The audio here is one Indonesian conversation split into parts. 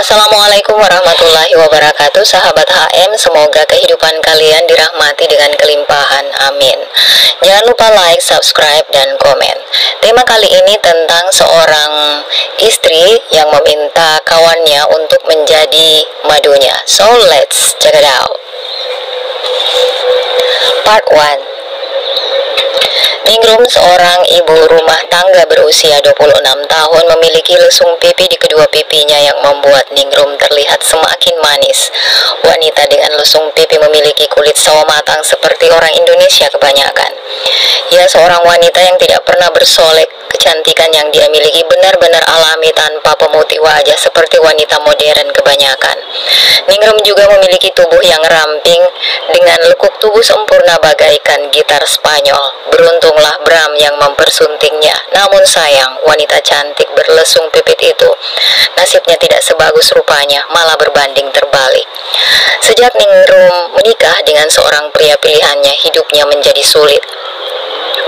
Assalamualaikum warahmatullahi wabarakatuh. Sahabat HM, semoga kehidupan kalian dirahmati dengan kelimpahan, amin. Jangan lupa like, subscribe, dan komen. Tema kali ini tentang seorang istri yang meminta kawannya untuk menjadi madunya. So let's check it out. Part 1. Ningrum, seorang ibu rumah tangga berusia 26 tahun, memiliki lesung pipi di kedua pipinya yang membuat Ningrum terlihat semakin manis. Wanita dengan lesung pipi memiliki kulit sawo matang seperti orang Indonesia kebanyakan. Ia seorang wanita yang tidak pernah bersolek. Kecantikan yang dia miliki benar-benar alami tanpa pemutih wajah seperti wanita modern kebanyakan. Ningrum juga memiliki tubuh yang ramping dengan lekuk tubuh sempurna bagaikan gitar Spanyol. Beruntunglah Bram yang mempersuntingnya. Namun sayang, wanita cantik berlesung pipit itu nasibnya tidak sebagus rupanya, malah berbanding terbalik. Sejak Ningrum menikah dengan seorang pria pilihannya, hidupnya menjadi sulit.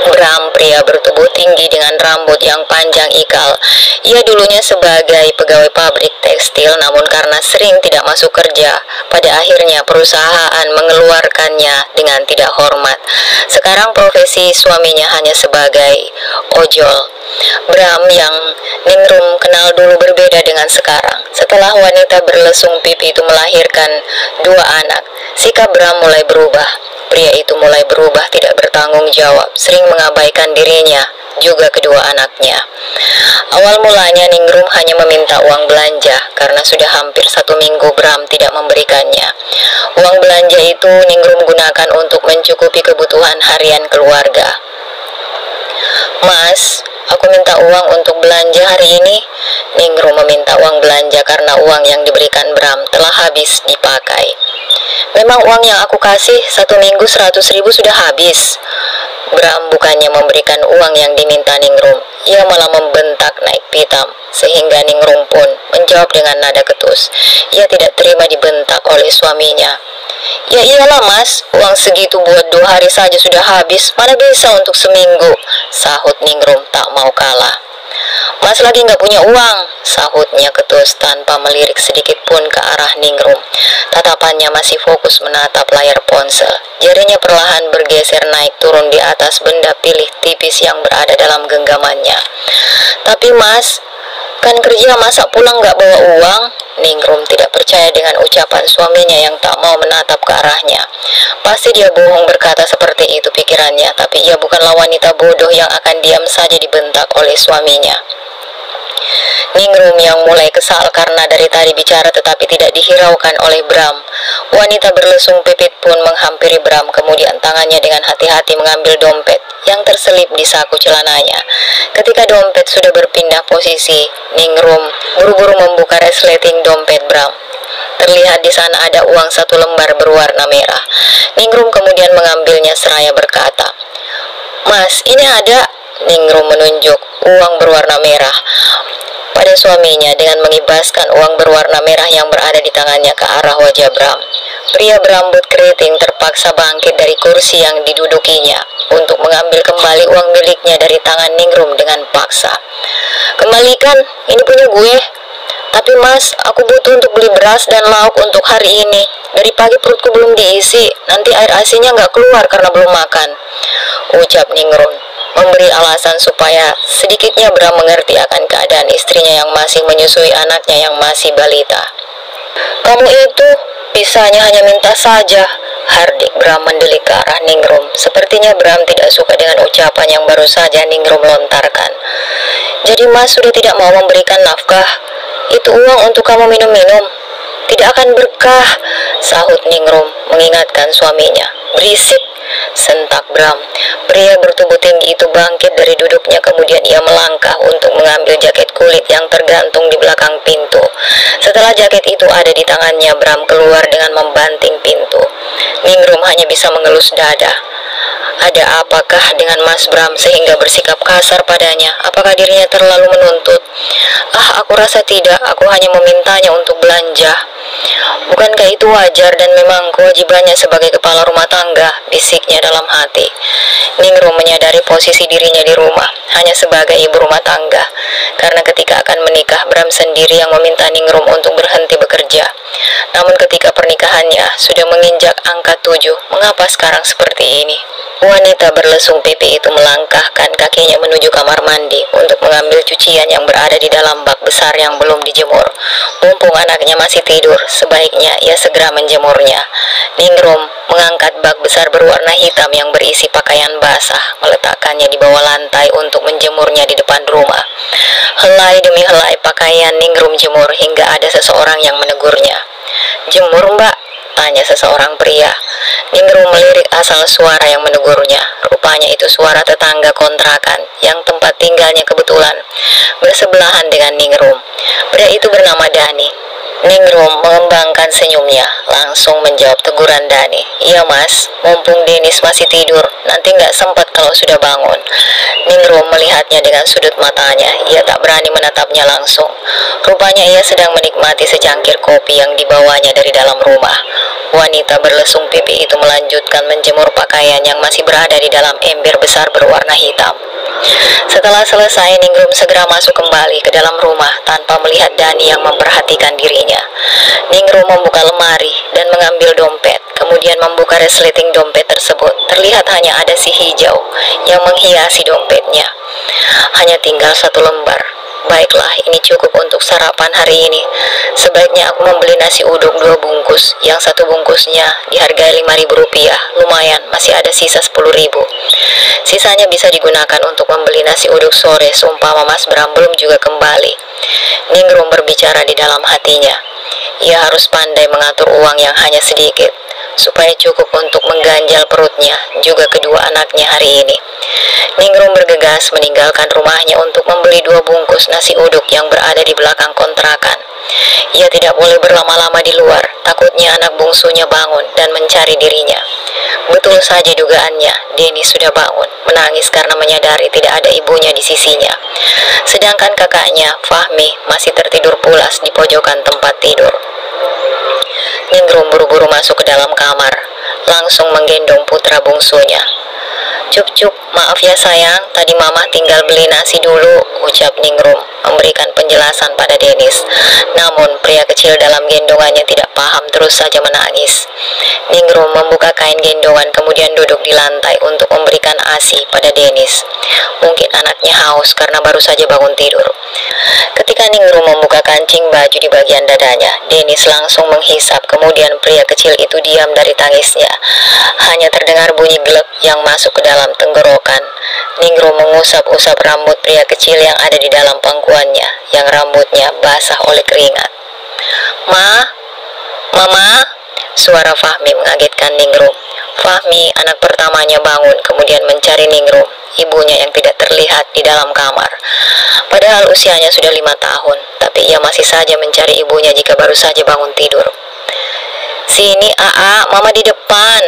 Bram, pria bertubuh tinggi dengan rambut yang panjang ikal. Ia dulunya sebagai pegawai pabrik tekstil, namun karena sering tidak masuk kerja, pada akhirnya perusahaan mengeluarkannya dengan tidak hormat. Sekarang profesi suaminya hanya sebagai ojol. Bram yang Ningrum kenal dulu berbeda dengan sekarang. Setelah wanita berlesung pipi itu melahirkan 2 anak, sikap Bram mulai berubah. Pria itu mulai berubah, tidak bertanggung jawab, sering mengabaikan dirinya, juga kedua anaknya. Awal mulanya Ningrum hanya meminta uang belanja, karena sudah hampir 1 minggu Bram tidak memberikannya. Uang belanja itu Ningrum gunakan untuk mencukupi kebutuhan harian keluarga. Mas, aku minta uang untuk belanja hari ini. Ningrum meminta uang belanja karena uang yang diberikan Bram telah habis dipakai. Memang uang yang aku kasih 1 minggu 100.000 sudah habis. Bram bukannya memberikan uang yang diminta Ningrum, ia malah membentak naik pitam, sehingga Ningrum pun menjawab dengan nada ketus. Ia tidak terima dibentak oleh suaminya. Ya iyalah mas, uang segitu buat 2 hari saja sudah habis, mana bisa untuk seminggu, sahut Ningrum tak mau kalah. Mas lagi nggak punya uang, sahutnya ketus tanpa melirik sedikit pun ke arah Ningrum. Tatapannya masih fokus menatap layar ponsel. Jarinya perlahan bergeser naik turun di atas benda pilih tipis yang berada dalam genggamannya. Tapi mas, kan kerja masa pulang nggak bawa uang? Ningrum tidak percaya dengan ucapan suaminya yang tak mau menatap ke arahnya. Pasti dia bohong berkata seperti itu pikirannya, tapi ia bukanlah wanita bodoh yang akan diam saja dibentak oleh suaminya. Ningrum yang mulai kesal karena dari tadi bicara tetapi tidak dihiraukan oleh Bram. Wanita berlesung pipit pun menghampiri Bram, kemudian tangannya dengan hati-hati mengambil dompet yang terselip di saku celananya. Ketika dompet sudah berpindah posisi, Ningrum buru-buru membuka resleting dompet Bram. Terlihat di sana ada uang 1 lembar berwarna merah. Ningrum kemudian mengambilnya seraya berkata, "Mas, ini ada." Ningrum menunjuk uang berwarna merah pada suaminya dengan mengibaskan uang berwarna merah yang berada di tangannya ke arah wajah Bram. Pria berambut keriting terpaksa bangkit dari kursi yang didudukinya untuk mengambil kembali uang miliknya dari tangan Ningrum dengan paksa. "Kembalikan, ini punya gue." "Tapi mas, aku butuh untuk beli beras dan lauk untuk hari ini. Dari pagi perutku belum diisi, nanti air asinya nggak keluar karena belum makan," ucap Ningrum, memberi alasan supaya sedikitnya Bram mengerti akan keadaan istrinya yang masih menyusui anaknya yang masih balita. "Kamu itu bisanya hanya minta saja," hardik Bram mendelik ke arah Ningrum. Sepertinya Bram tidak suka dengan ucapan yang baru saja Ningrum lontarkan. "Jadi mas sudah tidak mau memberikan nafkah? Itu uang untuk kamu minum-minum. Tidak akan berkah," sahut Ningrum mengingatkan suaminya. "Berisik," sentak Bram. Pria bertubuh tinggi itu bangkit dari duduknya, kemudian ia melangkah untuk mengambil jaket kulit yang tergantung di belakang pintu. Setelah jaket itu ada di tangannya, Bram keluar dengan membanting pintu. Ningrum hanya bisa mengelus dada. Ada apakah dengan Mas Bram sehingga bersikap kasar padanya? Apakah dirinya terlalu menuntut? Aku rasa tidak, aku hanya memintanya untuk belanja. Bukankah itu wajar dan memang kewajibannya sebagai kepala rumah tangga, bisiknya dalam hati. Ningrum menyadari posisi dirinya di rumah, hanya sebagai ibu rumah tangga. Karena ketika akan menikah, Bram sendiri yang meminta Ningrum untuk berhenti bekerja. Namun ketika pernikahannya sudah menginjak angka 7, mengapa sekarang seperti ini? Wanita berlesung pipi itu melangkahkan kakinya menuju kamar mandi untuk mengambil cucian yang berada di dalam bak besar yang belum dijemur. Mumpung anaknya masih tidur, sebaiknya ia segera menjemurnya. Ningrum mengangkat bak besar berwarna hitam yang berisi pakaian basah, meletakkannya di bawah lantai untuk menjemurnya di depan rumah. Helai demi helai pakaian Ningrum jemur hingga ada seseorang yang menegurnya. "Jemur, Mbak?" tanya seseorang pria. Ningrum melirik asal suara yang menegurnya. Rupanya itu suara tetangga kontrakan yang tempat tinggalnya kebetulan bersebelahan dengan Ningrum. Pria itu bernama Dani. Ningrum mengembangkan senyumnya, langsung menjawab teguran Dani. "Iya Mas, mumpung Denis masih tidur, nanti nggak sempat kalau sudah bangun." Ningrum melihatnya dengan sudut matanya, ia tak berani menatapnya langsung. Rupanya ia sedang menikmati secangkir kopi yang dibawanya dari dalam rumah. Wanita berlesung pipi itu melanjutkan menjemur pakaian yang masih berada di dalam ember besar berwarna hitam. Setelah selesai, Ningrum segera masuk kembali ke dalam rumah tanpa melihat Dani yang memperhatikan dirinya. Ningrum membuka lemari dan mengambil dompet, kemudian membuka resleting dompet tersebut. Terlihat hanya ada si hijau yang menghiasi dompetnya. Hanya tinggal 1 lembar. Baiklah, ini cukup untuk sarapan hari ini. Sebaiknya aku membeli nasi uduk 2 bungkus, yang 1 bungkusnya dihargai Rp5.000. Lumayan, masih ada sisa 10.000. Sisanya bisa digunakan untuk membeli nasi uduk sore seumpama Mas Bram belum juga kembali. Ningrum berbicara di dalam hatinya. Ia harus pandai mengatur uang yang hanya sedikit, supaya cukup untuk mengganjal perutnya, juga kedua anaknya hari ini. Ningrum bergegas meninggalkan rumahnya untuk membeli 2 bungkus nasi uduk yang berada di belakang kontrakan. Ia tidak boleh berlama-lama di luar, takutnya anak bungsunya bangun dan mencari dirinya. Betul saja dugaannya, Denny sudah bangun, menangis karena menyadari tidak ada ibunya di sisinya. Sedangkan kakaknya, Fahmi, masih tertidur pulas di pojokan tempat tidur. Ningrum buru-buru masuk ke dalam kamar, langsung menggendong putra bungsunya. "Cup, maaf ya sayang, tadi mama tinggal beli nasi dulu," ucap Ningrum, memberikan penjelasan pada Denis. Namun pria kecil dalam gendongannya tidak paham, terus saja menangis. Ningrum membuka kain gendongan kemudian duduk di lantai untuk memberikan ASI pada Denis. Mungkin anaknya haus karena baru saja bangun tidur. Ketika Ningrum membuka kancing baju di bagian dadanya, Denis langsung menghisap, kemudian pria kecil itu diam dari tangisnya. Hanya terdengar bunyi glek yang masuk ke dalam tenggorokan. Ningrum mengusap-usap rambut pria kecil yang ada di dalam pangkuannya, yang rambutnya basah oleh keringat. Mama?" Suara Fahmi mengagetkan Ningrum. Fahmi, anak pertamanya, bangun kemudian mencari Ningrum, ibunya yang tidak terlihat di dalam kamar. Padahal usianya sudah 5 tahun, tapi ia masih saja mencari ibunya jika baru saja bangun tidur. "Sini mama di depan,"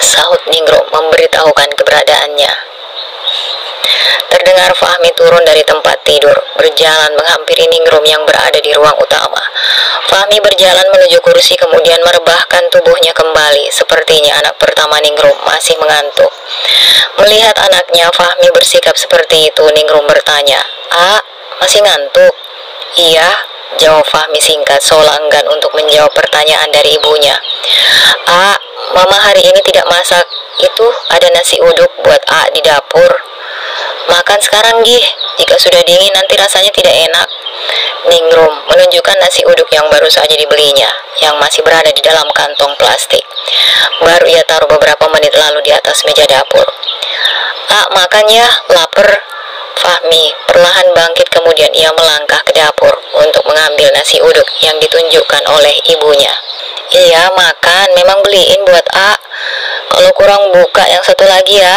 sahut Ningrum memberitahukan keberadaannya. Terdengar Fahmi turun dari tempat tidur, berjalan menghampiri Ningrum yang berada di ruang utama. Fahmi berjalan menuju kursi kemudian merebahkan tubuhnya kembali. Sepertinya anak pertama Ningrum masih mengantuk. Melihat anaknya Fahmi bersikap seperti itu, Ningrum bertanya, masih ngantuk?" "Iya," jawab Fahmi singkat, seolah enggan untuk menjawab pertanyaan dari ibunya. Mama hari ini tidak masak. Itu ada nasi uduk buat di dapur. Makan sekarang, Gih. Jika sudah dingin nanti rasanya tidak enak." Ningrum menunjukkan nasi uduk yang baru saja dibelinya, yang masih berada di dalam kantong plastik. Baru ia taruh beberapa menit lalu di atas meja dapur. Makan ya, lapar." Fahmi perlahan bangkit kemudian ia melangkah ke dapur untuk mengambil nasi uduk yang ditunjukkan oleh ibunya. "Iya, makan, memang beliin buat Kalau kurang buka yang satu lagi ya."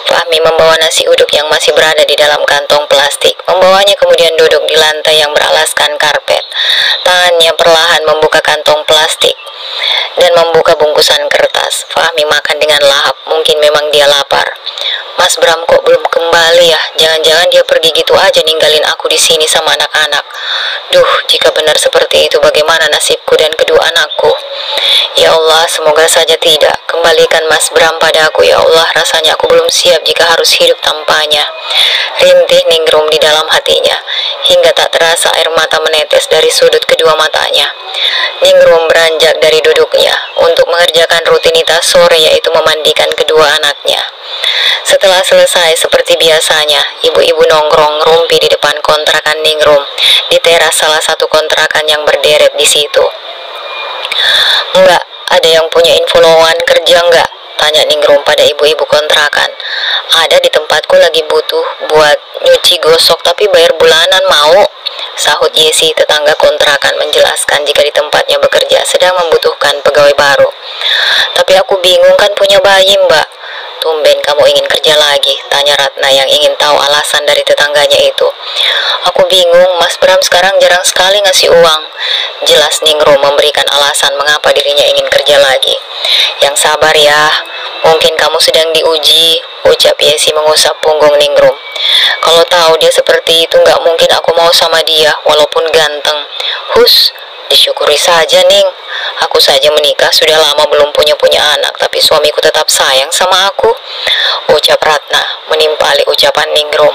Fahmi membawa nasi uduk yang masih berada di dalam kantong plastik. Membawanya kemudian duduk di lantai yang beralaskan karpet. Tangan Tangannya perlahan membuka kantong plastik dan membuka bungkusan kertas. Fahmi makan dengan lahap, mungkin memang dia lapar. Mas Bram kok belum kembali ya? Jangan-jangan dia pergi gitu aja ninggalin aku di sini sama anak-anak. Duh, jika benar seperti itu bagaimana nasibku dan kedua anakku? Ya Allah, semoga saja tidak. Kembalikan Mas Bram pada aku ya Allah, rasanya aku belum siap jika harus hidup tanpanya. Rintih Ningrum di dalam hatinya, hingga tak terasa air mata menetes dari sudut kedua matanya. Ningrum beranjak dari duduknya untuk mengerjakan rutinitas sore, yaitu memandikan kedua anaknya. Setelah selesai seperti biasanya, ibu-ibu nongkrong rumpi di depan kontrakan Ningrum di teras salah satu kontrakan yang berderet di situ. Enggak, ada yang punya info lowongan kerja enggak? Tanya Ningrum pada ibu-ibu kontrakan. Ada, di tempatku lagi butuh buat nyuci gosok tapi bayar bulanan, mau? Sahut Yesi, tetangga kontrakan, menjelaskan jika di tempatnya bekerja sedang membutuhkan pegawai baru. Tapi aku bingung, kan punya bayi mbak. Tumben kamu ingin kerja lagi? Tanya Ratna yang ingin tahu alasan dari tetangganya itu. Aku bingung, Mas Bram sekarang jarang sekali ngasih uang. Jelas Ningrum memberikan alasan mengapa dirinya ingin kerja lagi. Yang sabar ya, mungkin kamu sedang diuji, ucap Yesi mengusap punggung Ningrum. Kalau tahu dia seperti itu, nggak mungkin aku mau sama dia, walaupun ganteng. Hus, disyukuri saja Ning. Aku saja menikah sudah lama belum punya anak, tapi suamiku tetap sayang sama aku, ucap Ratna menimpali ucapan Ningrum.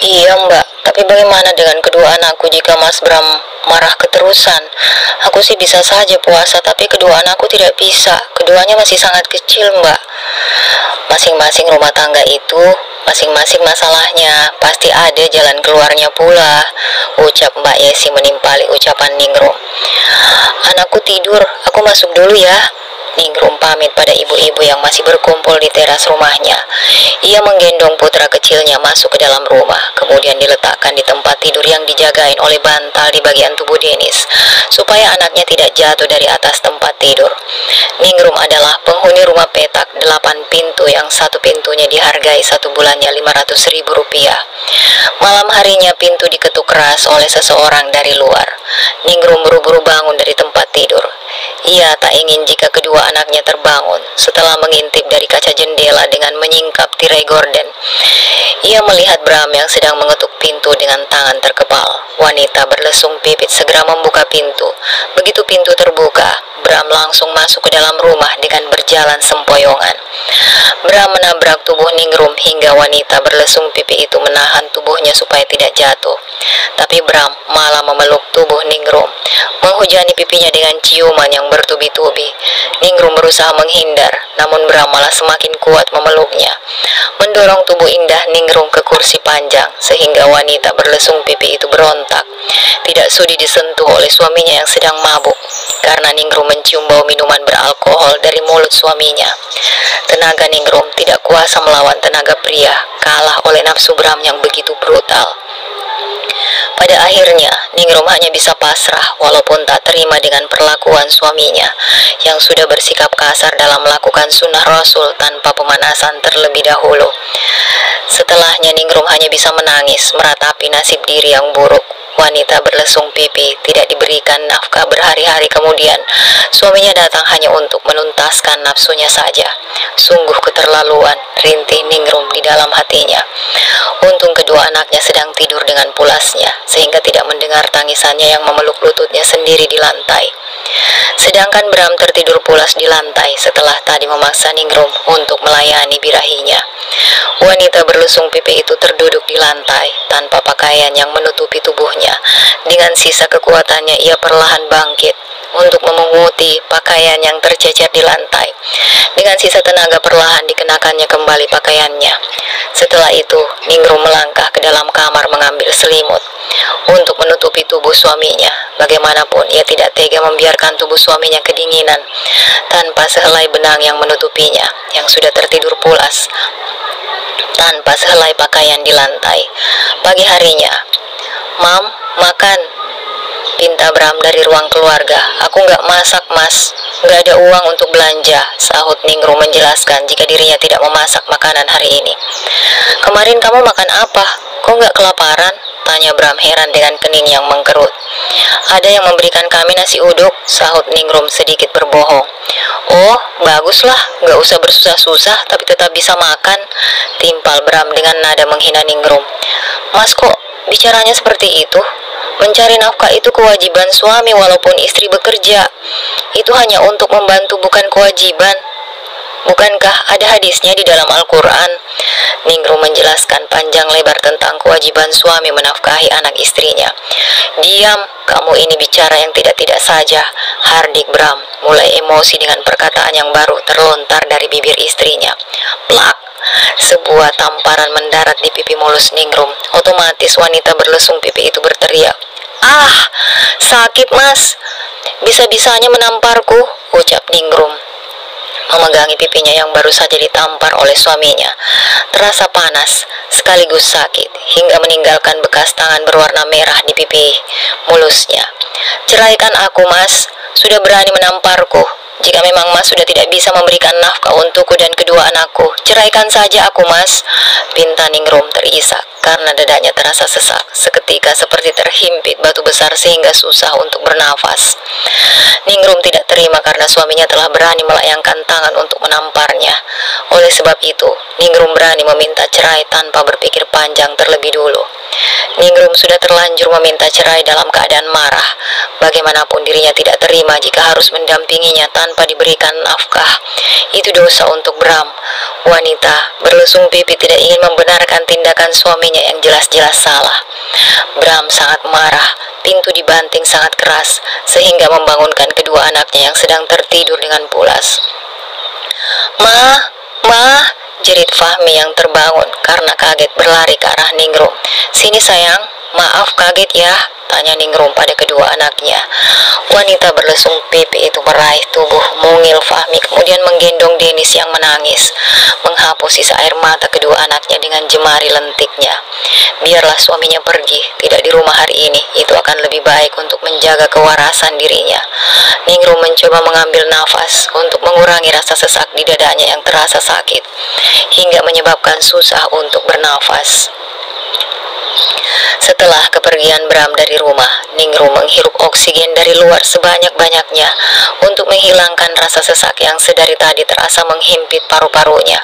Iya mbak, tapi bagaimana dengan kedua anakku jika Mas Bram marah keterusan? Aku sih bisa saja puasa, tapi kedua anakku tidak bisa. Keduanya masih sangat kecil mbak. Masing-masing rumah tangga itu masing-masing masalahnya, pasti ada jalan keluarnya pula, ucap Mbak Yesi menimpali ucapan Ningrum. Anakku tidur, aku masuk dulu ya. Ningrum pamit pada ibu-ibu yang masih berkumpul di teras rumahnya. Ia menggendong putra kecilnya masuk ke dalam rumah, kemudian diletakkan di tempat tidur yang dijagain oleh bantal di bagian tubuh Denis, supaya anaknya tidak jatuh dari atas tempat tidur. Ningrum adalah penghuni rumah petak 8 pintu yang satu pintunya dihargai 1 bulannya 500.000 rupiah. Malam harinya pintu diketuk keras oleh seseorang dari luar. Ningrum buru-buru bangun dari tempat tidur. Ia tak ingin jika kedua anaknya terbangun. Setelah mengintip dari kaca jendela dengan menyingkap tirai gorden, ia melihat Bram yang sedang mengetuk pintu dengan tangan terkepal. Wanita berlesung pipit segera membuka pintu. Begitu pintu terbuka, Bram langsung masuk ke dalam rumah dengan berjalan sempoyongan. Bram menabrak tubuh Ningrum hingga wanita berlesung pipi itu menahan tubuhnya supaya tidak jatuh. Tapi Bram malah memeluk tubuh Ningrum, menghujani pipinya dengan ciuman yang bertubi-tubi. Ningrum berusaha menghindar, namun Bram malah semakin kuat memeluknya, mendorong tubuh indah Ningrum ke kursi panjang, sehingga wanita berlesung pipi itu berontak. Tidak sudi disentuh oleh suaminya yang sedang mabuk, karena Ningrum mencium bau minuman beralkohol dari mulut suaminya. Tenaga Ningrum tidak kuasa melawan tenaga pria, kalah oleh nafsu Bram yang begitu brutal. Pada akhirnya, Ningrum hanya bisa pasrah walaupun tak terima dengan perlakuan suaminya yang sudah bersikap kasar dalam melakukan sunnah Rasul tanpa pemanasan terlebih dahulu. Setelahnya Ningrum hanya bisa menangis meratapi nasib diri yang buruk. Wanita berlesung pipi tidak diberikan nafkah berhari-hari kemudian. Suaminya datang hanya untuk menuntaskan nafsunya saja. Sungguh keterlaluan, rintih Ningrum di dalam hatinya. Untung kedua anaknya sedang tidur dengan pulasnya, sehingga tidak mendengar tangisannya yang memeluk lututnya sendiri di lantai. Sedangkan Bram tertidur pulas di lantai setelah tadi memaksa Ningrum untuk melayani birahinya. Wanita berlesung pipi itu terduduk di lantai tanpa pakaian yang menutupi tubuhnya. Dengan sisa kekuatannya ia perlahan bangkit untuk memunguti pakaian yang tercecer di lantai. Dengan sisa tenaga perlahan dikenakannya kembali pakaiannya. Setelah itu Ningrum melangkah ke dalam kamar mengambil selimut untuk menutupi tubuh suaminya. Bagaimanapun ia tidak tega membiarkan tubuh suaminya kedinginan tanpa sehelai benang yang menutupinya, yang sudah tertidur pulas tanpa sehelai pakaian di lantai. Pagi harinya, "Mam, makan," pinta Bram dari ruang keluarga. "Aku nggak masak mas, nggak ada uang untuk belanja," sahut Ningrum menjelaskan jika dirinya tidak memasak makanan hari ini. "Kemarin kamu makan apa? Kok nggak kelaparan?" tanya Bram heran dengan kening yang mengkerut. "Ada yang memberikan kami nasi uduk," sahut Ningrum sedikit berbohong. "Oh, baguslah, nggak usah bersusah-susah tapi tetap bisa makan," timpal Bram dengan nada menghina Ningrum. "Mas kok bicaranya seperti itu? Mencari nafkah itu kewajiban suami walaupun istri bekerja. Itu hanya untuk membantu bukan kewajiban. Bukankah ada hadisnya di dalam Al-Quran?" Ningrum menjelaskan panjang lebar tentang kewajiban suami menafkahi anak istrinya. "Diam, kamu ini bicara yang tidak-tidak saja," hardik Bram, mulai emosi dengan perkataan yang baru terlontar dari bibir istrinya. Plak! Sebuah tamparan mendarat di pipi mulus Ningrum. Otomatis wanita berlesung pipi itu berteriak, "Ah, sakit mas! Bisa-bisanya menamparku," ucap Ningrum, memegangi pipinya yang baru saja ditampar oleh suaminya. Terasa panas, sekaligus sakit, hingga meninggalkan bekas tangan berwarna merah di pipi mulusnya. "Ceraikan aku, mas. Sudah berani menamparku. Jika memang mas sudah tidak bisa memberikan nafkah untukku dan kedua anakku, ceraikan saja aku, mas," pinta Ningrum terisak karena dadanya terasa sesak, seketika seperti terhimpit batu besar sehingga susah untuk bernafas. Ningrum tidak terima karena suaminya telah berani melayangkan tangan untuk menamparnya. Oleh sebab itu, Ningrum berani meminta cerai tanpa berpikir panjang terlebih dulu. Ningrum sudah terlanjur meminta cerai dalam keadaan marah. Bagaimanapun dirinya tidak terima jika harus mendampinginya tanpa diberikan nafkah. Itu dosa untuk Bram. Wanita berlesung pipi tidak ingin membenarkan tindakan suaminya yang jelas-jelas salah. Bram sangat marah. Pintu dibanting sangat keras sehingga membangunkan kedua anaknya yang sedang tertidur dengan pulas. Ma, jerit Fahmi yang terbangun karena kaget berlari ke arah Ningrum. "Sini sayang, maaf kaget ya," tanya Ningrum pada kedua anaknya. Wanita berlesung pipi itu meraih tubuh mungil Fahmi, kemudian menggendong Denis yang menangis, menghapus sisa air mata kedua anaknya dengan jemari lentiknya. Biarlah suaminya pergi, tidak di rumah hari ini, itu akan lebih baik untuk menjaga kewarasan dirinya. Ningrum mencoba mengambil nafas untuk mengurangi rasa sesak di dadanya yang terasa sakit, hingga menyebabkan susah untuk bernafas. Setelah kepergian Bram dari rumah, Ningrum menghirup oksigen dari luar sebanyak-banyaknya untuk menghilangkan rasa sesak yang sedari tadi terasa menghimpit paru-parunya.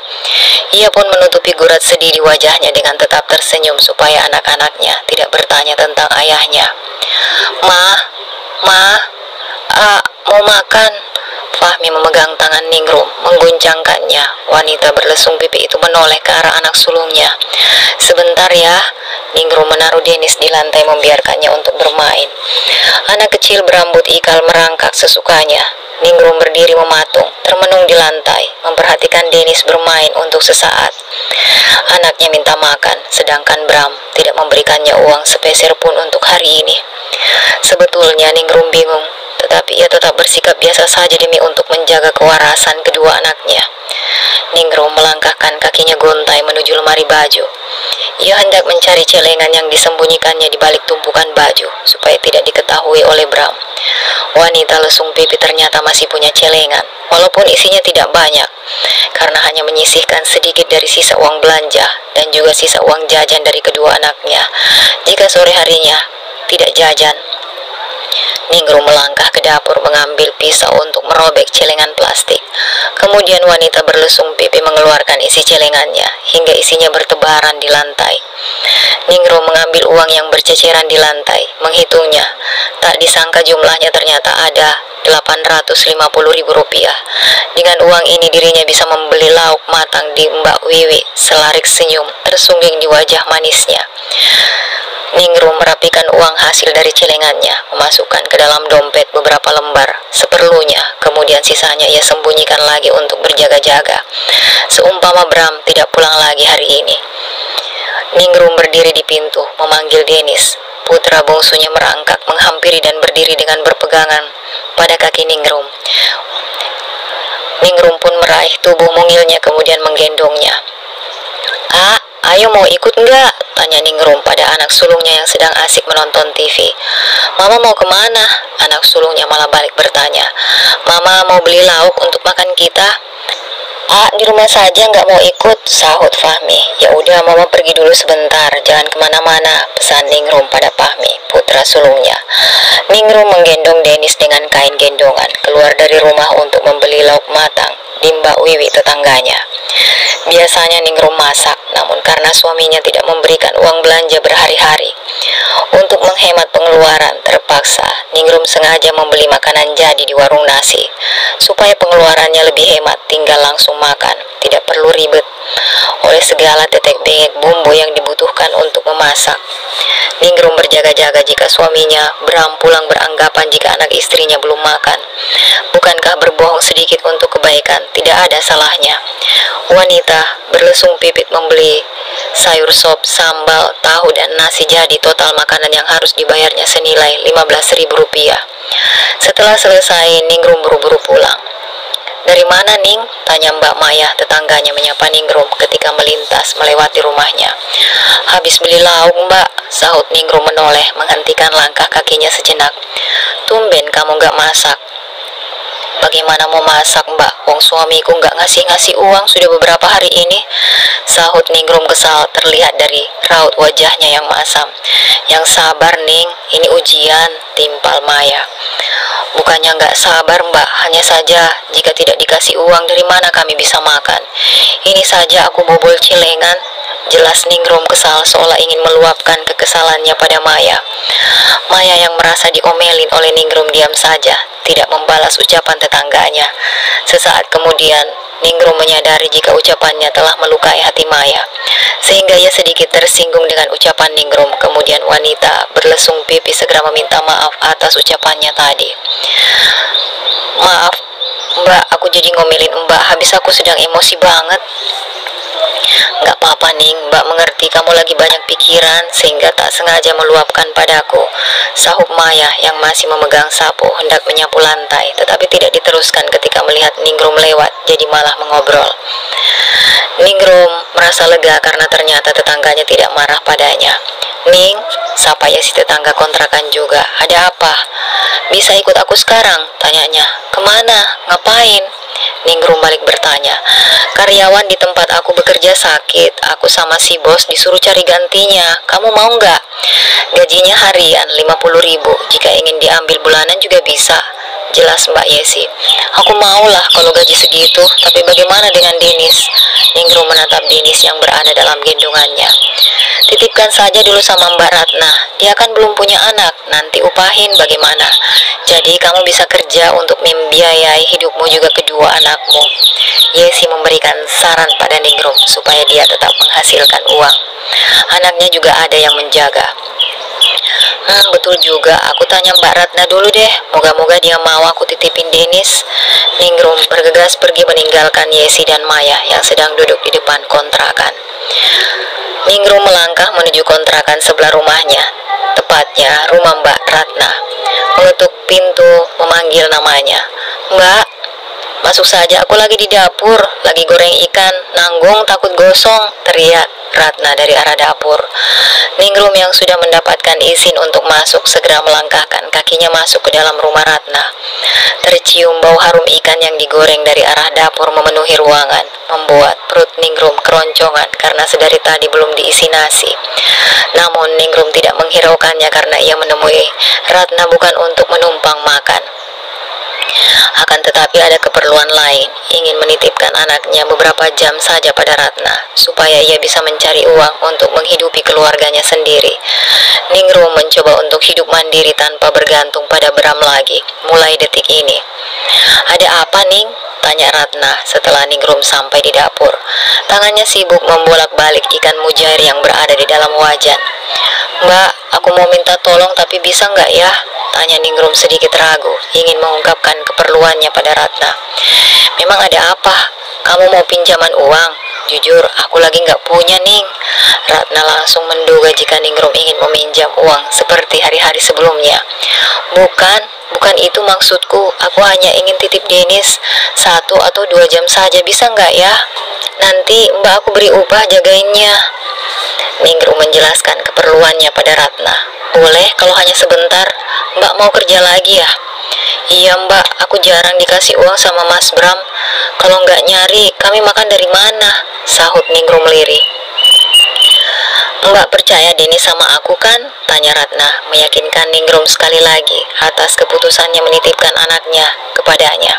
Ia pun menutupi gurat sedih di wajahnya dengan tetap tersenyum supaya anak-anaknya tidak bertanya tentang ayahnya. Ma, mau makan." Fahmi memegang tangan Ningrum, mengguncangkannya. Wanita berlesung pipi itu menoleh ke arah anak sulungnya. "Sebentar ya." Ningrum menaruh Denis di lantai membiarkannya untuk bermain. Anak kecil berambut ikal merangkak sesukanya. Ningrum berdiri mematung, termenung di lantai, memperhatikan Denis bermain untuk sesaat. Anaknya minta makan, sedangkan Bram tidak memberikannya uang sepeser pun untuk hari ini. Sebetulnya Ningrum bingung, tetapi ia tetap bersikap biasa saja demi untuk menjaga kewarasan kedua anaknya. Ningrum melangkahkan kakinya gontai menuju lemari baju. Ia hendak mencari celengan yang disembunyikannya di balik tumpukan baju, supaya tidak diketahui oleh Bram. Wanita lesung pipi ternyata masih punya celengan, walaupun isinya tidak banyak, karena hanya menyisihkan sedikit dari sisa uang belanja dan juga sisa uang jajan dari kedua anaknya. Jika sore harinya tidak jajan, Ningrum melangkah ke dapur mengambil pisau untuk merobek celengan plastik. Kemudian wanita berlesung pipi mengeluarkan isi celengannya hingga isinya bertebaran di lantai. Ningrum mengambil uang yang berceceran di lantai, menghitungnya. Tak disangka jumlahnya ternyata ada 850.000 rupiah. Dengan uang ini dirinya bisa membeli lauk matang di Mbak Wiwi. Selarik senyum tersungging di wajah manisnya. Ningrum merapikan uang hasil dari celengannya, memasukkan ke dalam dompet beberapa lembar, seperlunya, kemudian sisanya ia sembunyikan lagi untuk berjaga-jaga, seumpama Bram tidak pulang lagi hari ini. Ningrum berdiri di pintu, memanggil Denis. Putra bungsunya merangkak, menghampiri dan berdiri dengan berpegangan pada kaki Ningrum. Ningrum pun meraih tubuh mungilnya kemudian menggendongnya. Ayo mau ikut nggak? Tanya Ningrum pada anak sulungnya yang sedang asik menonton TV. Mama mau kemana? Anak sulungnya malah balik bertanya. Mama mau beli lauk untuk makan kita. Di rumah saja nggak mau ikut, sahut Fahmi. Ya udah, mama pergi dulu sebentar, jangan kemana-mana, pesan Ningrum pada Fahmi, putra sulungnya. Ningrum menggendong Denis dengan kain gendongan, keluar dari rumah untuk membeli lauk matang di Mbak Wiwi tetangganya. Biasanya Ningrum masak, namun karena suaminya tidak memberikan uang belanja berhari-hari, untuk menghemat pengeluaran, terpaksa Ningrum sengaja membeli makanan jadi di warung nasi, supaya pengeluarannya lebih hemat, tinggal langsung makan, tidak perlu ribet oleh segala tetek bengek bumbu yang dibutuhkan untuk memasak. Ningrum berjaga-jaga jika suaminya Bram pulang, beranggapan jika anak istrinya belum makan. Bukankah berbohong sedikit untuk kebaikan tidak ada salahnya? Wanita berlesung pipit membeli sayur sop, sambal, tahu, dan nasi jadi total makanan yang harus dibayarnya senilai Rp15.000. Setelah selesai, Ningrum buru-buru pulang. Dari mana, Ning? Tanya Mbak Maya, tetangganya menyapa Ningrum ketika melintas melewati rumahnya. Habis beli lauk, Mbak, sahut Ningrum menoleh, menghentikan langkah kakinya sejenak. Tumben kamu gak masak. Bagaimana mau masak, Mbak? Wong suamiku nggak ngasih-ngasih uang sudah beberapa hari ini, sahut Ningrum kesal terlihat dari raut wajahnya yang masam. Yang sabar, Ning, ini ujian, timpal Maya. Bukannya nggak sabar, Mbak, hanya saja jika tidak dikasih uang dari mana kami bisa makan. Ini saja aku bobol cilengan, jelas Ningrum kesal seolah ingin meluapkan kekesalannya pada Maya. Maya yang merasa diomelin oleh Ningrum diam saja, tidak membalas ucapan tetangganya. Sesaat kemudian, Ningrum menyadari jika ucapannya telah melukai hati Maya, sehingga ia sedikit tersinggung dengan ucapan Ningrum. Kemudian wanita berlesung pipi segera meminta maaf atas ucapannya tadi. Maaf, Mbak, aku jadi ngomelin Mbak, habis aku sedang emosi banget. Gak apa-apa, Ning, Mbak mengerti kamu lagi banyak pikiran sehingga tak sengaja meluapkan padaku, sahut Maya yang masih memegang sapu hendak menyapu lantai, tetapi tidak diteruskan ketika melihat Ningrum lewat, jadi malah mengobrol. Ningrum merasa lega karena ternyata tetangganya tidak marah padanya. Ning, sapa ya si tetangga kontrakan juga. Ada apa? Bisa ikut aku sekarang? Tanyanya. Kemana? Ngapain? Ningrum balik bertanya. Karyawan di tempat aku bekerja sakit. Aku sama si bos disuruh cari gantinya. Kamu mau nggak? Gajinya harian 50.000. Jika ingin diambil bulanan juga bisa. Jelas Mbak Yesi. Aku maulah kalau gaji segitu. Tapi bagaimana dengan Denis? Ningrum menatap Denis yang berada dalam gendongannya. Titipkan saja dulu sama Mbak Ratna. Dia kan belum punya anak. Nanti upahin bagaimana. Jadi kamu bisa kerja untuk membiayai hidupmu juga kedua anakmu. Yesi memberikan saran pada Ningrum supaya dia tetap menghasilkan uang. Anaknya juga ada yang menjaga. Betul juga, aku tanya Mbak Ratna dulu deh. Moga-moga dia mau aku titipin Denis. Ningrum bergegas pergi meninggalkan Yesi dan Maya yang sedang duduk di depan kontrakan. Ningrum melangkah menuju kontrakan sebelah rumahnya, tepatnya rumah Mbak Ratna. Mengetuk pintu, memanggil namanya. Mbak, masuk saja, aku lagi di dapur, lagi goreng ikan, nanggung takut gosong, teriak Ratna dari arah dapur. Ningrum yang sudah mendapatkan izin untuk masuk segera melangkahkan kakinya masuk ke dalam rumah Ratna. Tercium bau harum ikan yang digoreng dari arah dapur memenuhi ruangan, membuat perut Ningrum keroncongan karena sedari tadi belum diisi nasi. Namun Ningrum tidak menghiraukannya karena ia menemui Ratna bukan untuk menumpang makan. Akan tetapi ada keperluan lain, ingin menitipkan anaknya beberapa jam saja pada Ratna, supaya ia bisa mencari uang untuk menghidupi keluarganya sendiri. Ningrum mencoba untuk hidup mandiri tanpa bergantung pada Bram lagi, mulai detik ini. Ada apa, Ning? Tanya Ratna setelah Ningrum sampai di dapur. Tangannya sibuk membolak-balik ikan mujair yang berada di dalam wajan. Mbak, aku mau minta tolong tapi bisa nggak ya? Tanya Ningrum sedikit ragu, ingin mengungkapkan keperluannya pada Ratna. Memang ada apa? Kamu mau pinjaman uang? Jujur, aku lagi nggak punya, Ning. Ratna langsung menduga jika Ningrum ingin meminjam uang seperti hari-hari sebelumnya. Bukan, bukan itu maksudku. Aku hanya ingin titip Denis 1 atau 2 jam saja, bisa nggak ya? Nanti Mbak aku beri upah jagainnya. Ningrum menjelaskan keperluannya pada Ratna. Boleh kalau hanya sebentar. Mbak mau kerja lagi ya? Iya Mbak, aku jarang dikasih uang sama Mas Bram. Kalau nggak nyari, kami makan dari mana? Sahut Ningrum lirih. Mbak percaya Denis sama aku kan? Tanya Ratna, meyakinkan Ningrum sekali lagi atas keputusannya menitipkan anaknya kepadanya.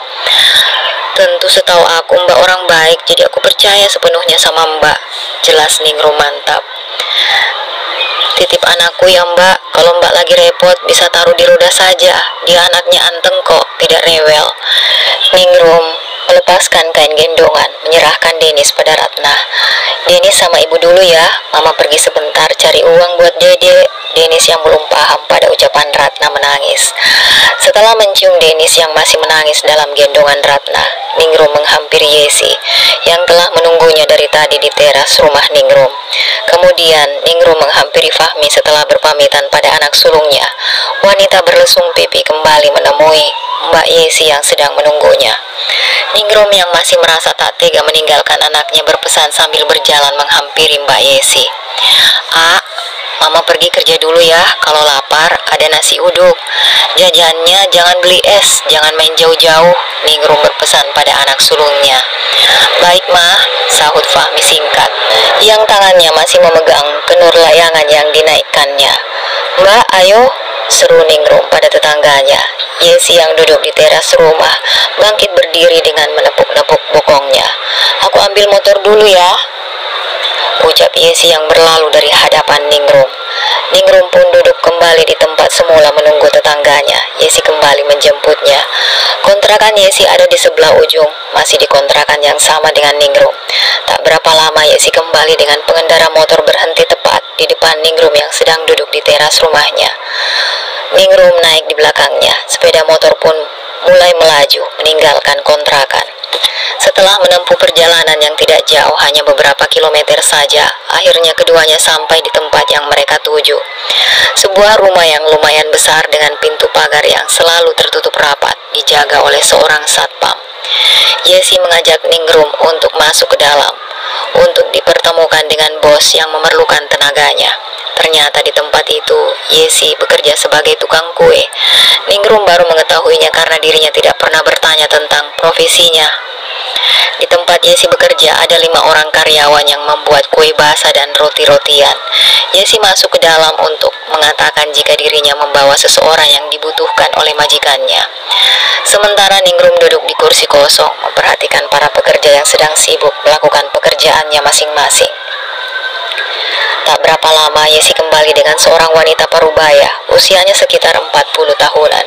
Tentu setahu aku Mbak orang baik, jadi aku percaya sepenuhnya sama Mbak. Jelas Ningrum mantap. Titip anakku ya Mbak, kalau Mbak lagi repot bisa taruh di roda saja. Dia anaknya anteng kok, tidak rewel. Ningrum melepaskan kain gendongan, menyerahkan Denis pada Ratna. Denis sama ibu dulu ya, mama pergi sebentar cari uang buat Dede. Denis yang belum paham pada ucapan Ratna menangis. Setelah mencium Denis yang masih menangis dalam gendongan Ratna, Ningrum menghampiri Yesi yang telah menunggunya dari tadi di teras rumah Ningrum. Kemudian Ningrum menghampiri Fahmi setelah berpamitan pada anak sulungnya. Wanita berlesung pipi kembali menemui Mbak Yesi yang sedang menunggunya. Ningrum yang masih merasa tak tega meninggalkan anaknya berpesan sambil berjalan menghampiri Mbak Yesi. Mama pergi kerja dulu ya, kalau lapar ada nasi uduk. Jajannya jangan beli es, jangan main jauh-jauh, Ningrum berpesan pada anak sulungnya. Baik Ma, sahut Fahmi singkat, yang tangannya masih memegang kenur layangan yang dinaikkannya. Mbak, ayo, seru Ningrum pada tetangganya. Yesi yang duduk di teras rumah bangkit berdiri dengan menepuk-nepuk bokongnya. Aku ambil motor dulu ya, ucap Yesi yang berlalu dari hadapan Ningrum. Ningrum pun duduk kembali di tempat semula menunggu tetangganya. Yesi kembali menjemputnya. Kontrakan Yesi ada di sebelah ujung, masih di kontrakan yang sama dengan Ningrum. Tak berapa lama Yesi kembali dengan pengendara motor berhenti tepat di depan Ningrum yang sedang duduk di teras rumahnya. Ningrum naik di belakangnya. Sepeda motor pun mulai melaju meninggalkan kontrakan. Setelah menempuh perjalanan yang tidak jauh, hanya beberapa kilometer saja, akhirnya keduanya sampai di tempat yang mereka tuju. Sebuah rumah yang lumayan besar dengan pintu pagar yang selalu tertutup rapat, dijaga oleh seorang satpam. Yesi mengajak Ningrum untuk masuk ke dalam, untuk dipertemukan dengan bos yang memerlukan tenaganya. Ternyata di tempat itu, Yesi bekerja sebagai tukang kue. Ningrum baru mengetahuinya karena dirinya tidak pernah bertanya tentang profesinya. Di tempat Yesi bekerja ada 5 orang karyawan yang membuat kue basah dan roti-rotian. Yesi masuk ke dalam untuk mengatakan jika dirinya membawa seseorang yang dibutuhkan oleh majikannya. Sementara Ningrum duduk di kursi kosong, memperhatikan para pekerja yang sedang sibuk melakukan pekerjaannya masing-masing. Tak berapa lama Yesi kembali dengan seorang wanita parubaya, usianya sekitar 40 tahunan.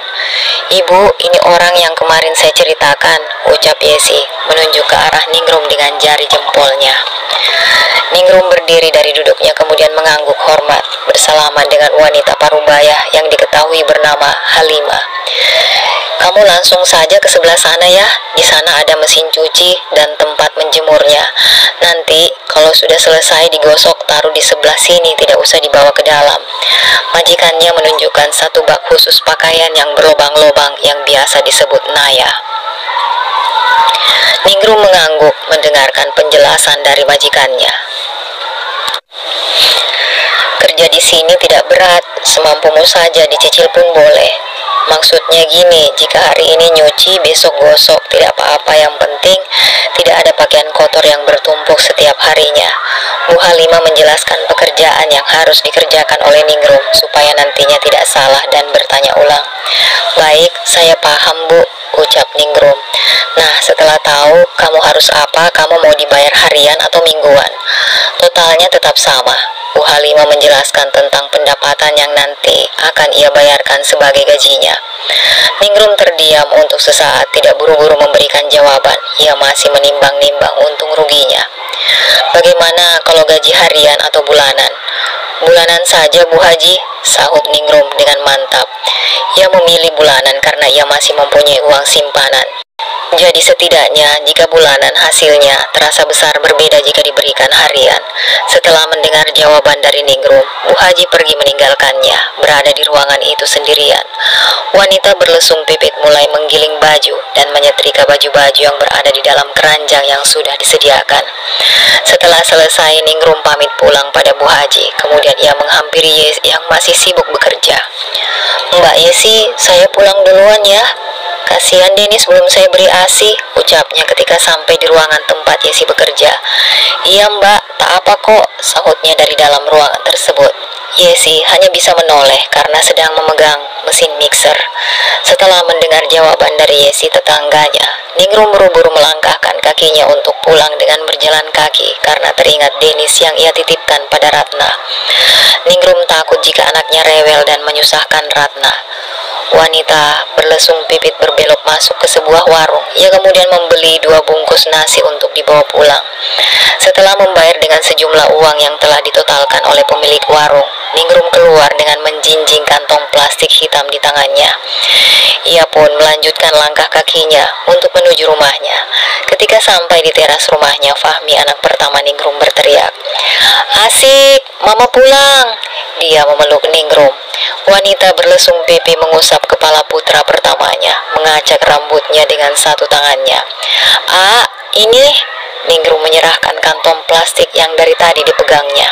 Ibu, ini orang yang kemarin saya ceritakan, ucap Yesi, menunjuk ke arah Ningrum dengan jari jempolnya. Ningrum berdiri dari duduknya kemudian mengangguk hormat, bersalaman dengan wanita parubaya yang diketahui bernama Halimah. Kamu langsung saja ke sebelah sana ya, di sana ada mesin cuci dan tempat menjemurnya. Nanti kalau sudah selesai digosok taruh di sebelah sini, tidak usah dibawa ke dalam. Majikannya menunjukkan satu bak khusus pakaian yang berlobang-lobang yang biasa disebut naya. Ningrum mengangguk mendengarkan penjelasan dari majikannya. Kerja di sini tidak berat, semampumu saja, dicicil pun boleh. Maksudnya gini, jika hari ini nyuci, besok gosok, tidak apa-apa, yang penting tidak ada pakaian kotor yang bertumpuk setiap harinya. Bu Halimah menjelaskan pekerjaan yang harus dikerjakan oleh Ningrum supaya nantinya tidak salah dan bertanya ulang. Baik, saya paham Bu, ucap Ningrum. Nah, setelah tahu kamu harus apa, kamu mau dibayar harian atau mingguan? Totalnya tetap sama. Bu Halimah menjelaskan tentang pendapatan yang nanti akan ia bayarkan sebagai gajinya. Ningrum terdiam untuk sesaat, tidak buru-buru memberikan jawaban. Ia masih menimbang-nimbang untung ruginya. Bagaimana kalau gaji harian atau bulanan? Bulanan saja Bu Haji, sahut Ningrum dengan mantap. Ia memilih bulanan karena ia masih mempunyai uang simpanan. Jadi setidaknya jika bulanan hasilnya terasa besar berbeda jika diberikan harian. Setelah mendengar jawaban dari Ningrum, Bu Haji pergi meninggalkannya, berada di ruangan itu sendirian. Wanita berlesung pipit mulai menggiling baju dan menyetrika baju-baju yang berada di dalam keranjang yang sudah disediakan. Setelah selesai, Ningrum pamit pulang pada Bu Haji, kemudian ia menghampiri Yesi yang masih sibuk bekerja. "Mbak Yesi, saya pulang duluan ya. Kasihan Denis belum saya beri ASI," ucapnya ketika sampai di ruangan tempat Yesi bekerja. "Iya mbak, tak apa kok," sahutnya dari dalam ruangan tersebut. Yesi hanya bisa menoleh karena sedang memegang mesin mixer. Setelah mendengar jawaban dari Yesi tetangganya, Ningrum buru-buru melangkahkan kakinya untuk pulang dengan berjalan kaki karena teringat Denis yang ia titipkan pada Ratna. Ningrum takut jika anaknya rewel dan menyusahkan Ratna. Wanita berlesung pipit berbelok masuk ke sebuah warung. Ia kemudian membeli 2 bungkus nasi untuk dibawa pulang. Setelah membayar dengan sejumlah uang yang telah ditotalkan oleh pemilik warung, Ningrum keluar dengan menjinjing kantong plastik hitam di tangannya. Ia pun melanjutkan langkah kakinya untuk menuju rumahnya. Ketika sampai di teras rumahnya, Fahmi, anak pertama Ningrum, berteriak, "Asik, mama pulang." Dia memeluk Ningrum. Wanita berlesung pipi mengusap kepala putra pertamanya, mengacak rambutnya dengan satu tangannya. "Ah, ini." Ningrum menyerahkan kantong plastik yang dari tadi dipegangnya.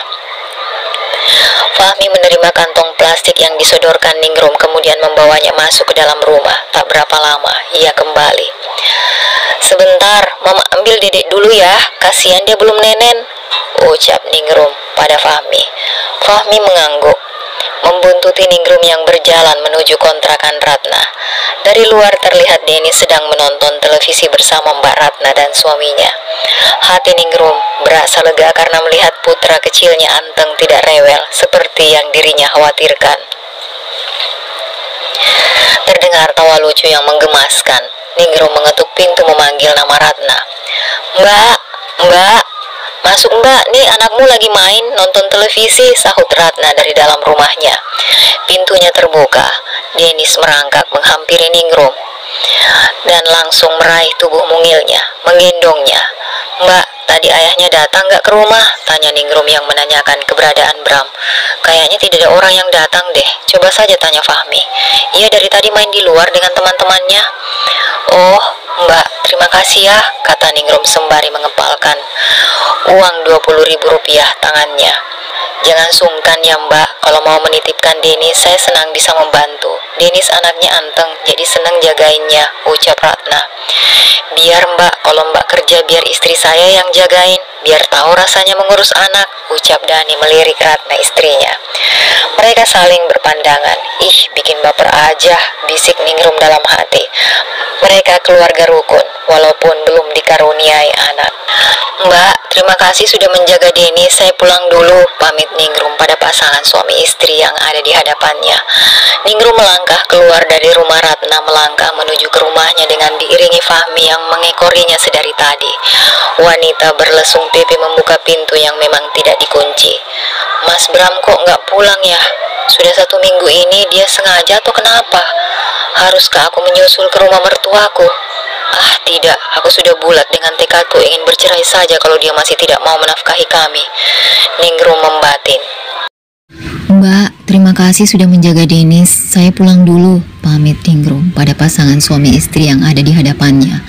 Fahmi menerima kantong plastik yang disodorkan Ningrum, kemudian membawanya masuk ke dalam rumah. Tak berapa lama, ia kembali. "Sebentar, mama ambil dedek dulu ya, kasihan dia belum nenen," ucap Ningrum pada Fahmi. Fahmi mengangguk, membuntuti Ningrum yang berjalan menuju kontrakan Ratna. Dari luar terlihat Denis sedang menonton televisi bersama Mbak Ratna dan suaminya. Hati Ningrum berasa lega karena melihat putra kecilnya anteng tidak rewel seperti yang dirinya khawatirkan. Terdengar tawa lucu yang menggemaskan. Ningrum mengetuk pintu memanggil nama Ratna. "Mbak, Mbak, masuk mbak, nih anakmu lagi main nonton televisi," sahut Ratna dari dalam rumahnya. Pintunya terbuka. Denis merangkak menghampiri Ningrum dan langsung meraih tubuh mungilnya, menggendongnya. "Mbak, tadi ayahnya datang gak ke rumah?" tanya Ningrum yang menanyakan keberadaan Bram. "Kayaknya tidak ada orang yang datang deh, coba saja tanya Fahmi. Ia dari tadi main di luar dengan teman-temannya." "Oh, Mbak, terima kasih ya," kata Ningrum sembari mengepalkan uang 20.000 rupiah tangannya. "Jangan sungkan ya mbak, kalau mau menitipkan Denis, saya senang bisa membantu. Denis anaknya anteng, jadi senang jagainnya," ucap Ratna. "Biar mbak, kalau mbak kerja biar istri saya yang jagain, biar tahu rasanya mengurus anak," ucap Dani melirik Ratna istrinya. Mereka saling berpandangan. "Ih, bikin baper aja," bisik Ningrum dalam hati. Mereka keluarga rukun, walaupun belum dikaruniai anak. "Mbak, terima kasih sudah menjaga Denis, saya pulang dulu," pamit Ningrum pada pasangan suami istri yang ada di hadapannya. Ningrum melangkah keluar dari rumah Ratna, melangkah menuju ke rumahnya dengan diiringi Fahmi yang mengekorinya sedari tadi. Wanita berlesung pipi membuka pintu yang memang tidak dikunci. "Mas Bram kok nggak pulang ya? Sudah 1 minggu ini, dia sengaja atau kenapa? Haruskah aku menyusul ke rumah mertuaku? Ah tidak, aku sudah bulat dengan tekadku ingin bercerai saja kalau dia masih tidak mau menafkahi kami." Ningrum membatin. "Mbak, terima kasih sudah menjaga Denis, saya pulang dulu," pamit Ningrum pada pasangan suami istri yang ada di hadapannya.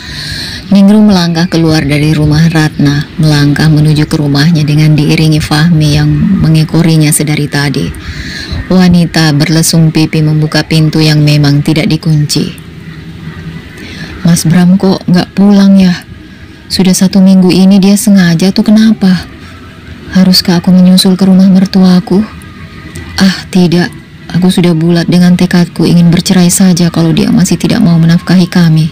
Ningrum melangkah keluar dari rumah Ratna, melangkah menuju ke rumahnya dengan diiringi Fahmi yang mengekorinya sedari tadi. Wanita berlesung pipi membuka pintu yang memang tidak dikunci. "Mas Bram kok nggak pulang ya? Sudah 1 minggu ini, dia sengaja tuh kenapa? Haruskah aku menyusul ke rumah mertuaku? Ah tidak, aku sudah bulat dengan tekadku ingin bercerai saja kalau dia masih tidak mau menafkahi kami."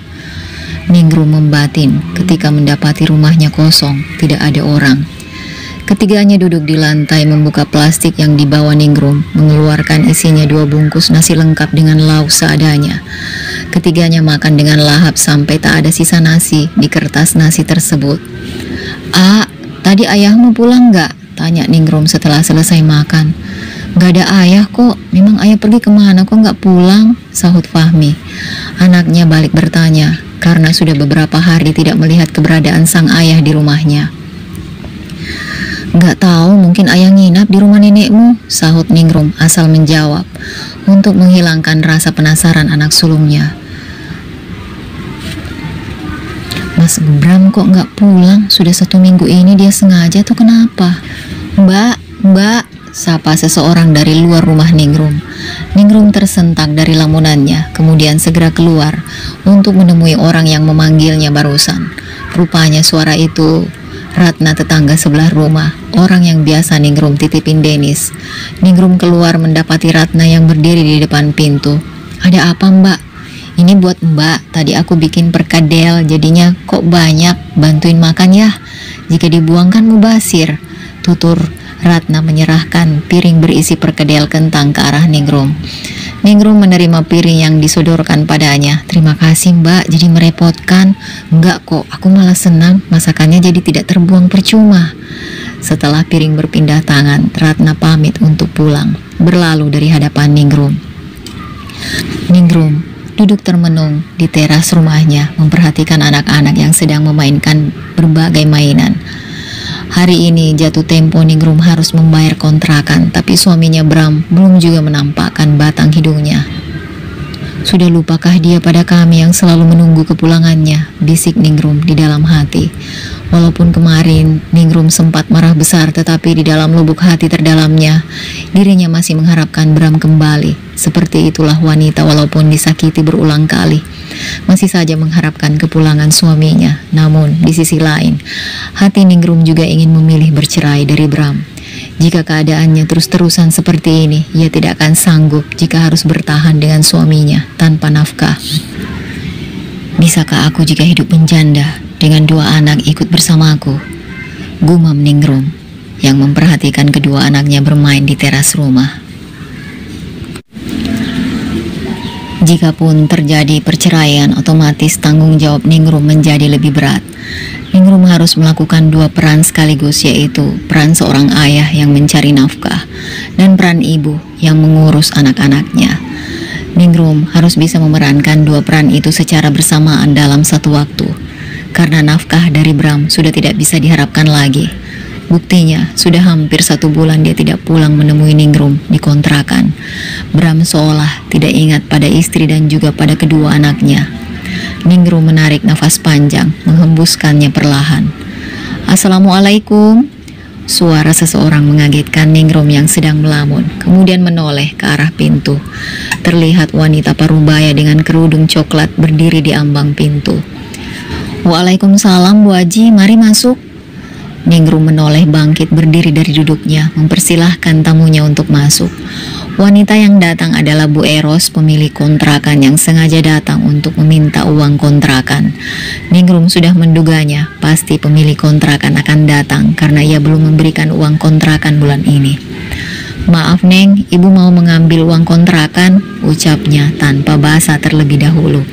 Ningrum membatin ketika mendapati rumahnya kosong, tidak ada orang. Ketiganya duduk di lantai membuka plastik yang dibawa Ningrum, mengeluarkan isinya 2 bungkus nasi lengkap dengan lauk seadanya. Ketiganya makan dengan lahap sampai tak ada sisa nasi di kertas nasi tersebut. "Ah, tadi ayahmu pulang nggak?" tanya Ningrum setelah selesai makan. "Nggak ada ayah kok, memang ayah pergi kemana kok nggak pulang?" sahut Fahmi. Anaknya balik bertanya, karena sudah beberapa hari tidak melihat keberadaan sang ayah di rumahnya. "Gak tahu, mungkin ayah nginap di rumah nenekmu," sahut Ningrum asal menjawab untuk menghilangkan rasa penasaran anak sulungnya. "Mas Bram kok gak pulang? Sudah 1 minggu ini, dia sengaja atau kenapa?" Mbak, sapa seseorang dari luar rumah Ningrum. Ningrum tersentak dari lamunannya, kemudian segera keluar untuk menemui orang yang memanggilnya barusan. Rupanya suara itu Ratna, tetangga sebelah rumah, orang yang biasa Ningrum titipin Denis. Ningrum keluar mendapati Ratna yang berdiri di depan pintu. "Ada apa, Mbak?" "Ini buat Mbak, tadi aku bikin perkedel, jadinya kok banyak, bantuin makan ya. Jika dibuang kan mubazir," tutur Ratna menyerahkan piring berisi perkedel kentang ke arah Ningrum. Ningrum menerima piring yang disodorkan padanya. "Terima kasih Mbak, jadi merepotkan." "Enggak kok, aku malah senang, masakannya jadi tidak terbuang percuma." Setelah piring berpindah tangan, Ratna pamit untuk pulang, berlalu dari hadapan Ningrum. Ningrum duduk termenung di teras rumahnya, memperhatikan anak-anak yang sedang memainkan berbagai mainan. Hari ini jatuh tempo Ningrum harus membayar kontrakan, tapi suaminya Bram belum juga menampakkan batang hidungnya. "Sudah lupakah dia pada kami yang selalu menunggu kepulangannya?" bisik Ningrum di dalam hati. Walaupun kemarin Ningrum sempat marah besar, tetapi di dalam lubuk hati terdalamnya dirinya masih mengharapkan Bram kembali. Seperti itulah wanita walaupun disakiti berulang kali, masih saja mengharapkan kepulangan suaminya. Namun di sisi lain, hati Ningrum juga ingin memilih bercerai dari Bram. Jika keadaannya terus-terusan seperti ini, ia tidak akan sanggup jika harus bertahan dengan suaminya tanpa nafkah. "Bisakah aku jika hidup menjanda dengan 2 anak ikut bersamaku?" gumam Ningrum yang memperhatikan kedua anaknya bermain di teras rumah. Jikapun terjadi perceraian, otomatis tanggung jawab Ningrum menjadi lebih berat. Ningrum harus melakukan 2 peran sekaligus, yaitu peran seorang ayah yang mencari nafkah dan peran ibu yang mengurus anak-anaknya. Ningrum harus bisa memerankan 2 peran itu secara bersamaan dalam satu waktu, karena nafkah dari Bram sudah tidak bisa diharapkan lagi. Buktinya, sudah hampir 1 bulan dia tidak pulang menemui Ningrum di kontrakan. Bram seolah tidak ingat pada istri dan juga pada kedua anaknya. Ningrum menarik nafas panjang, menghembuskannya perlahan. "Assalamualaikum." Suara seseorang mengagetkan Ningrum yang sedang melamun, kemudian menoleh ke arah pintu. Terlihat wanita parubaya dengan kerudung coklat berdiri di ambang pintu. "Waalaikumsalam Bu Haji, mari masuk." Ningrum menoleh bangkit berdiri dari duduknya, mempersilahkan tamunya untuk masuk. Wanita yang datang adalah Bu Eros, pemilik kontrakan yang sengaja datang untuk meminta uang kontrakan. Ningrum sudah menduganya, pasti pemilik kontrakan akan datang karena ia belum memberikan uang kontrakan bulan ini. "Maaf Neng, ibu mau mengambil uang kontrakan," ucapnya tanpa basa terlebih dahulu.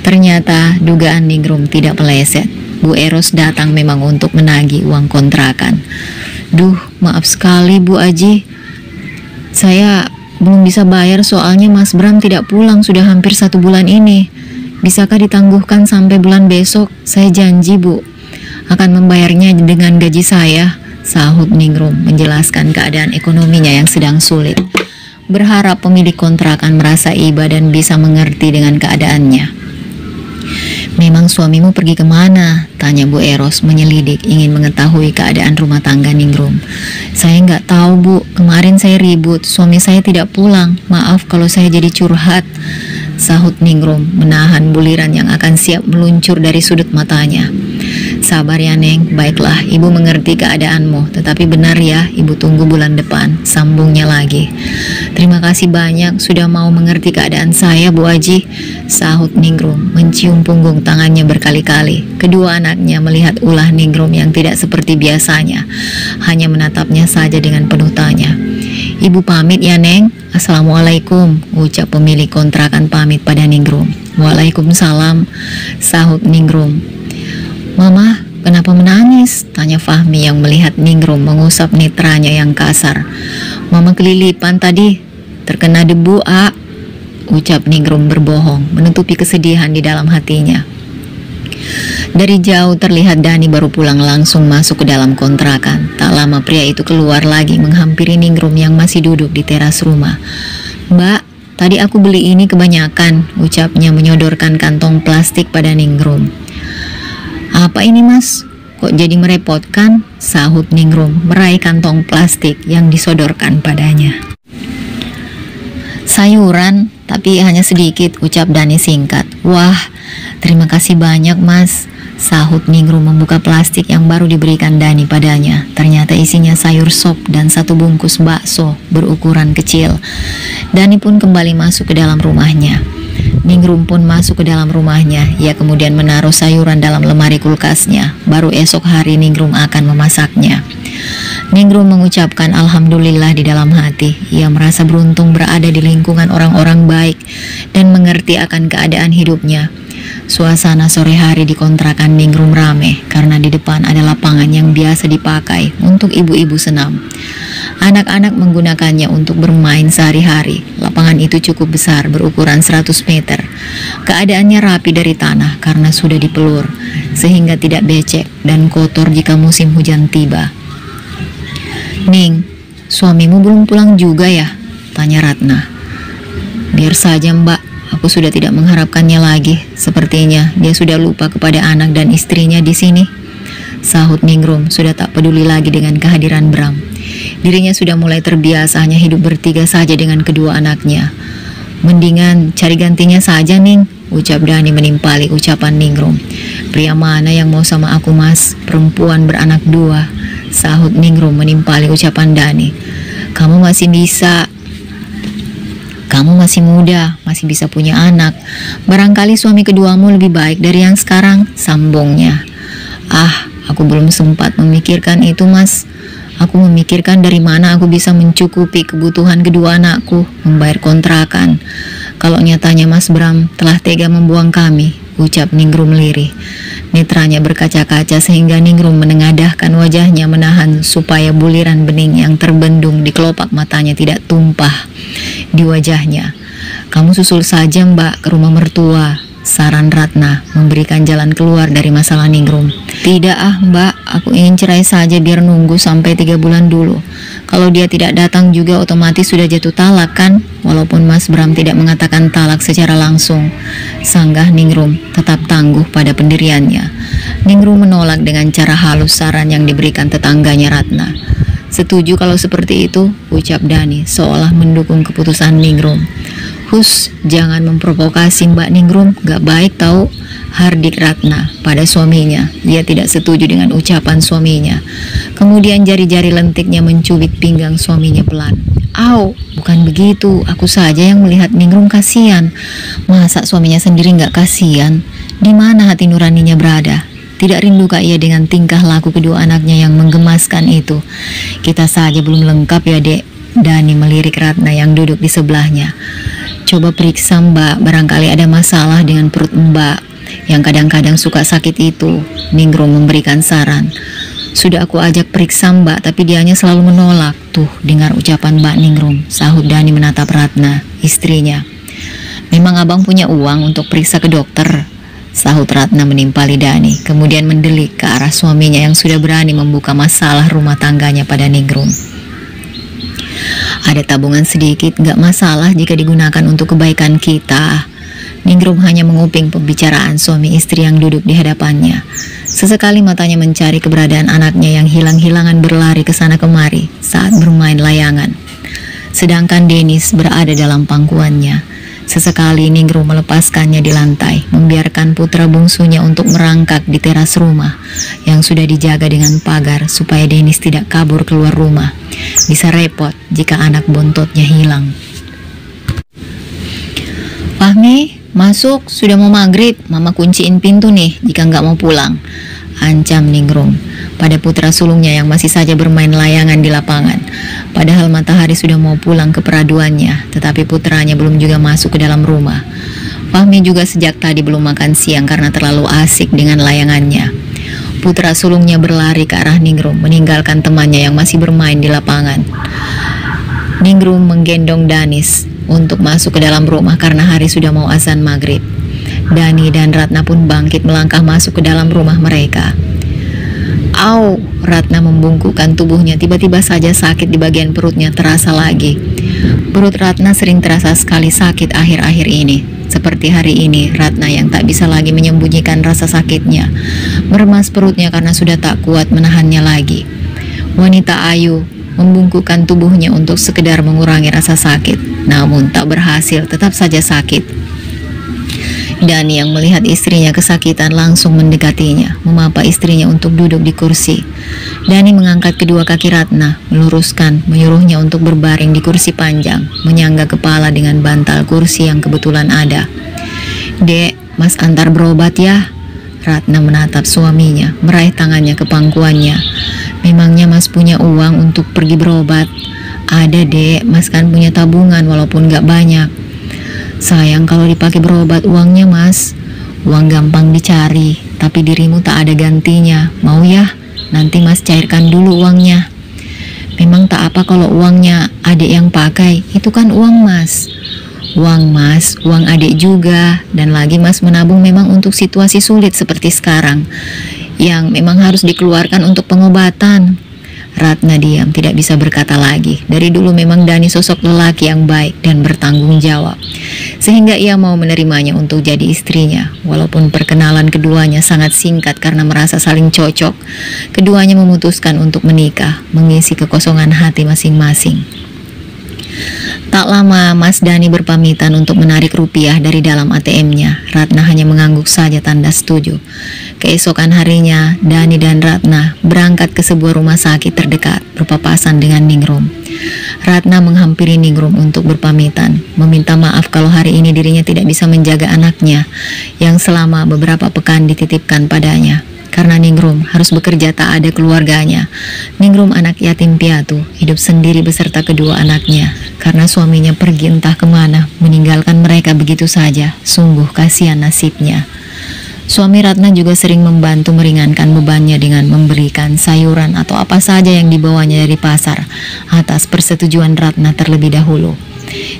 Ternyata dugaan Ningrum tidak meleset. Bu Eros datang memang untuk menagih uang kontrakan. "Duh, maaf sekali Bu Aji, saya belum bisa bayar soalnya Mas Bram tidak pulang sudah hampir 1 bulan ini. Bisakah ditangguhkan sampai bulan besok? Saya janji Bu, akan membayarnya dengan gaji saya," sahut Ningrum menjelaskan keadaan ekonominya yang sedang sulit. Berharap pemilik kontrakan merasa iba dan bisa mengerti dengan keadaannya. "Memang suamimu pergi kemana?" tanya Bu Eros menyelidik, ingin mengetahui keadaan rumah tangga Ningrum. "Saya nggak tahu Bu, kemarin saya ribut, suami saya tidak pulang. Maaf kalau saya jadi curhat," sahut Ningrum menahan buliran yang akan siap meluncur dari sudut matanya. "Sabar ya Neng, baiklah ibu mengerti keadaanmu, tetapi benar ya ibu tunggu bulan depan," sambungnya lagi. "Terima kasih banyak sudah mau mengerti keadaan saya Bu Haji," sahut Ningrum mencium punggung tangannya berkali-kali. Kedua anaknya melihat ulah Ningrum yang tidak seperti biasanya, hanya menatapnya saja dengan penuh tanya. "Ibu pamit ya Neng." "Assalamualaikum," ucap pemilik kontrakan pamit pada Ningrum. "Waalaikumsalam," sahut Ningrum. "Mama, kenapa menangis?" tanya Fahmi yang melihat Ningrum mengusap netranya yang kasar. "Mama kelilipan tadi, terkena debu, A," ucap Ningrum berbohong, menutupi kesedihan di dalam hatinya. Dari jauh terlihat Dani baru pulang langsung masuk ke dalam kontrakan. Tak lama pria itu keluar lagi menghampiri Ningrum yang masih duduk di teras rumah. "Mbak, tadi aku beli ini kebanyakan," ucapnya menyodorkan kantong plastik pada Ningrum. "Apa ini mas? Kok jadi merepotkan?" sahut Ningrum meraih kantong plastik yang disodorkan padanya. "Sayuran, tapi hanya sedikit," ucap Dani singkat. "Wah, terima kasih banyak mas," sahut Ningrum membuka plastik yang baru diberikan Dani padanya. Ternyata isinya sayur sop dan satu bungkus bakso berukuran kecil. Dani pun kembali masuk ke dalam rumahnya. Ningrum pun masuk ke dalam rumahnya. Ia kemudian menaruh sayuran dalam lemari kulkasnya. Baru esok hari Ningrum akan memasaknya. Ningrum mengucapkan alhamdulillah di dalam hati. Ia merasa beruntung berada di lingkungan orang-orang baik dan mengerti akan keadaan hidupnya. Suasana sore hari di kontrakan Ningrum rame karena di depan ada lapangan yang biasa dipakai untuk ibu-ibu senam. Anak-anak menggunakannya untuk bermain sehari-hari. Lapangan itu cukup besar, berukuran 100 meter. Keadaannya rapi dari tanah karena sudah dipelur, sehingga tidak becek dan kotor jika musim hujan tiba. "Ning, suamimu belum pulang juga ya?" tanya Ratna. "Biar saja mbak, aku sudah tidak mengharapkannya lagi. Sepertinya dia sudah lupa kepada anak dan istrinya di sini," sahut Ningrum sudah tak peduli lagi dengan kehadiran Bram. Dirinya sudah mulai terbiasa hanya hidup bertiga saja dengan kedua anaknya. "Mendingan cari gantinya saja Ning," ucap Dani menimpali ucapan Ningrum. "Pria mana yang mau sama aku mas, perempuan beranak dua," sahut Ningrum menimpali ucapan Dani. "Kamu masih bisa. Kamu masih muda, masih bisa punya anak. Barangkali suami keduamu lebih baik dari yang sekarang," sambungnya. "Ah, aku belum sempat memikirkan itu mas. Aku memikirkan dari mana aku bisa mencukupi kebutuhan kedua anakku, membayar kontrakan. Kalau nyatanya Mas Bram telah tega membuang kami," ucap Ningrum lirih. Netranya berkaca-kaca sehingga Ningrum menengadahkan wajahnya menahan supaya buliran bening yang terbendung di kelopak matanya tidak tumpah di wajahnya. "Kamu susul saja mbak ke rumah mertua," saran Ratna memberikan jalan keluar dari masalah Ningrum. "Tidak ah mbak, aku ingin cerai saja biar nunggu sampai 3 bulan dulu. Kalau dia tidak datang juga otomatis sudah jatuh talak kan?" Walaupun Mas Bram tidak mengatakan talak secara langsung, sanggah Ningrum tetap tangguh pada pendiriannya. Ningrum menolak dengan cara halus saran yang diberikan tetangganya Ratna. "Setuju kalau seperti itu," ucap Dani seolah mendukung keputusan Ningrum. "Hus, jangan memprovokasi Mbak Ningrum, gak baik tahu," hardik Ratna pada suaminya. Dia tidak setuju dengan ucapan suaminya. Kemudian jari-jari lentiknya mencubit pinggang suaminya pelan. "Au, bukan begitu, aku saja yang melihat Ningrum kasihan. Masa suaminya sendiri gak kasihan? Di mana hati nuraninya berada? Tidak rindukah ia dengan tingkah laku kedua anaknya yang menggemaskan itu? Kita saja belum lengkap ya dek?" Dani melirik Ratna yang duduk di sebelahnya. "Coba periksa mbak, barangkali ada masalah dengan perut mbak yang kadang-kadang suka sakit itu," Ningrum memberikan saran. "Sudah aku ajak periksa mbak, tapi dianya selalu menolak." "Tuh, dengar ucapan Mbak Ningrum," sahut Dani menatap Ratna, istrinya. "Memang abang punya uang untuk periksa ke dokter," sahut Ratna menimpali Dani, kemudian mendelik ke arah suaminya yang sudah berani membuka masalah rumah tangganya pada Ningrum. "Ada tabungan sedikit, gak masalah jika digunakan untuk kebaikan kita." Ningrum hanya menguping pembicaraan suami istri yang duduk di hadapannya. Sesekali matanya mencari keberadaan anaknya yang hilang-hilangan berlari ke sana kemari saat bermain layangan. Sedangkan Denis berada dalam pangkuannya. Sesekali Ningrum melepaskannya di lantai, membiarkan putra bungsunya untuk merangkak di teras rumah yang sudah dijaga dengan pagar supaya Denis tidak kabur keluar rumah. Bisa repot jika anak bontotnya hilang. "Fahmi, masuk, sudah mau maghrib. Mama kunciin pintu nih jika nggak mau pulang," ancam Ningrum pada putra sulungnya yang masih saja bermain layangan di lapangan. Padahal matahari sudah mau pulang ke peraduannya, tetapi putranya belum juga masuk ke dalam rumah. Fahmi juga sejak tadi belum makan siang karena terlalu asik dengan layangannya. Putra sulungnya berlari ke arah Ningrum, meninggalkan temannya yang masih bermain di lapangan. Ningrum menggendong Danis untuk masuk ke dalam rumah karena hari sudah mau azan maghrib. Dani dan Ratna pun bangkit melangkah masuk ke dalam rumah mereka. Au, Ratna membungkukkan tubuhnya. Tiba-tiba saja sakit di bagian perutnya terasa lagi. Perut Ratna sering terasa sekali sakit akhir-akhir ini. Seperti hari ini, Ratna yang tak bisa lagi menyembunyikan rasa sakitnya, meremas perutnya karena sudah tak kuat menahannya lagi. Wanita ayu membungkukkan tubuhnya untuk sekedar mengurangi rasa sakit, namun tak berhasil, tetap saja sakit. Dani yang melihat istrinya kesakitan langsung mendekatinya, memapa istrinya untuk duduk di kursi. Dani mengangkat kedua kaki Ratna, meluruskan, menyuruhnya untuk berbaring di kursi panjang, menyangga kepala dengan bantal kursi yang kebetulan ada. Dek, Mas antar berobat ya. Ratna menatap suaminya, meraih tangannya ke pangkuannya. Memangnya Mas punya uang untuk pergi berobat? Ada dek, Mas kan punya tabungan walaupun gak banyak. Sayang kalau dipakai berobat uangnya Mas. Uang gampang dicari, tapi dirimu tak ada gantinya. Mau ya? Nanti Mas cairkan dulu uangnya. Memang tak apa kalau uangnya adik yang pakai, itu kan uang Mas. Uang Mas, uang adik juga. Dan lagi Mas menabung memang untuk situasi sulit seperti sekarang, yang memang harus dikeluarkan untuk pengobatan. Ratna diam, tidak bisa berkata lagi. Dari dulu memang Dani sosok lelaki yang baik dan bertanggung jawab, sehingga ia mau menerimanya untuk jadi istrinya. Walaupun perkenalan keduanya sangat singkat karena merasa saling cocok, keduanya memutuskan untuk menikah, mengisi kekosongan hati masing-masing. Tak lama Mas Dani berpamitan untuk menarik rupiah dari dalam ATM-nya. Ratna hanya mengangguk saja tanda setuju. Keesokan harinya, Dani dan Ratna berangkat ke sebuah rumah sakit terdekat berpapasan dengan Ningrum. Ratna menghampiri Ningrum untuk berpamitan, meminta maaf kalau hari ini dirinya tidak bisa menjaga anaknya yang selama beberapa pekan dititipkan padanya. Karena Ningrum harus bekerja tak ada keluarganya. Ningrum anak yatim piatu, hidup sendiri beserta kedua anaknya. Karena suaminya pergi entah kemana, meninggalkan mereka begitu saja. Sungguh kasihan nasibnya. Suami Ratna juga sering membantu meringankan bebannya dengan memberikan sayuran atau apa saja yang dibawanya dari pasar, atas persetujuan Ratna terlebih dahulu.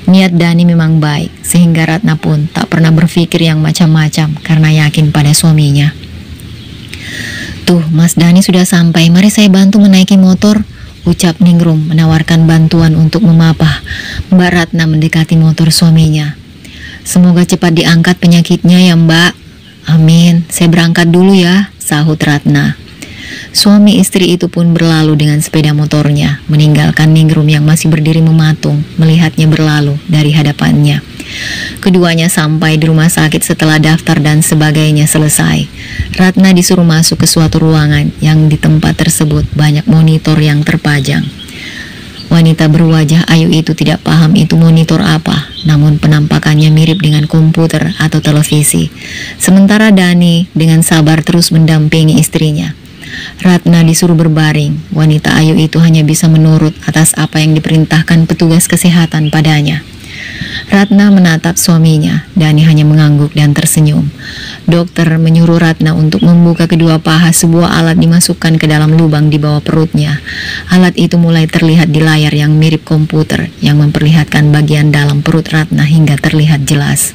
Niat Dani memang baik, sehingga Ratna pun tak pernah berpikir yang macam-macam karena yakin pada suaminya. Tuh, Mas Dani sudah sampai, mari saya bantu menaiki motor, ucap Ningrum menawarkan bantuan untuk memapah. Mbak Ratna mendekati motor suaminya. Semoga cepat diangkat penyakitnya ya Mbak. Amin, saya berangkat dulu ya, sahut Ratna. Suami istri itu pun berlalu dengan sepeda motornya, meninggalkan Ningrum yang masih berdiri mematung, melihatnya berlalu dari hadapannya. Keduanya sampai di rumah sakit setelah daftar dan sebagainya selesai. Ratna disuruh masuk ke suatu ruangan yang di tempat tersebut banyak monitor yang terpajang. Wanita berwajah ayu itu tidak paham itu monitor apa, namun penampakannya mirip dengan komputer atau televisi. Sementara Dani dengan sabar terus mendampingi istrinya. Ratna disuruh berbaring. Wanita ayu itu hanya bisa menurut atas apa yang diperintahkan petugas kesehatan padanya. Ratna menatap suaminya. Dani hanya mengangguk dan tersenyum. Dokter menyuruh Ratna untuk membuka kedua paha. Sebuah alat dimasukkan ke dalam lubang di bawah perutnya. Alat itu mulai terlihat di layar yang mirip komputer, yang memperlihatkan bagian dalam perut Ratna hingga terlihat jelas.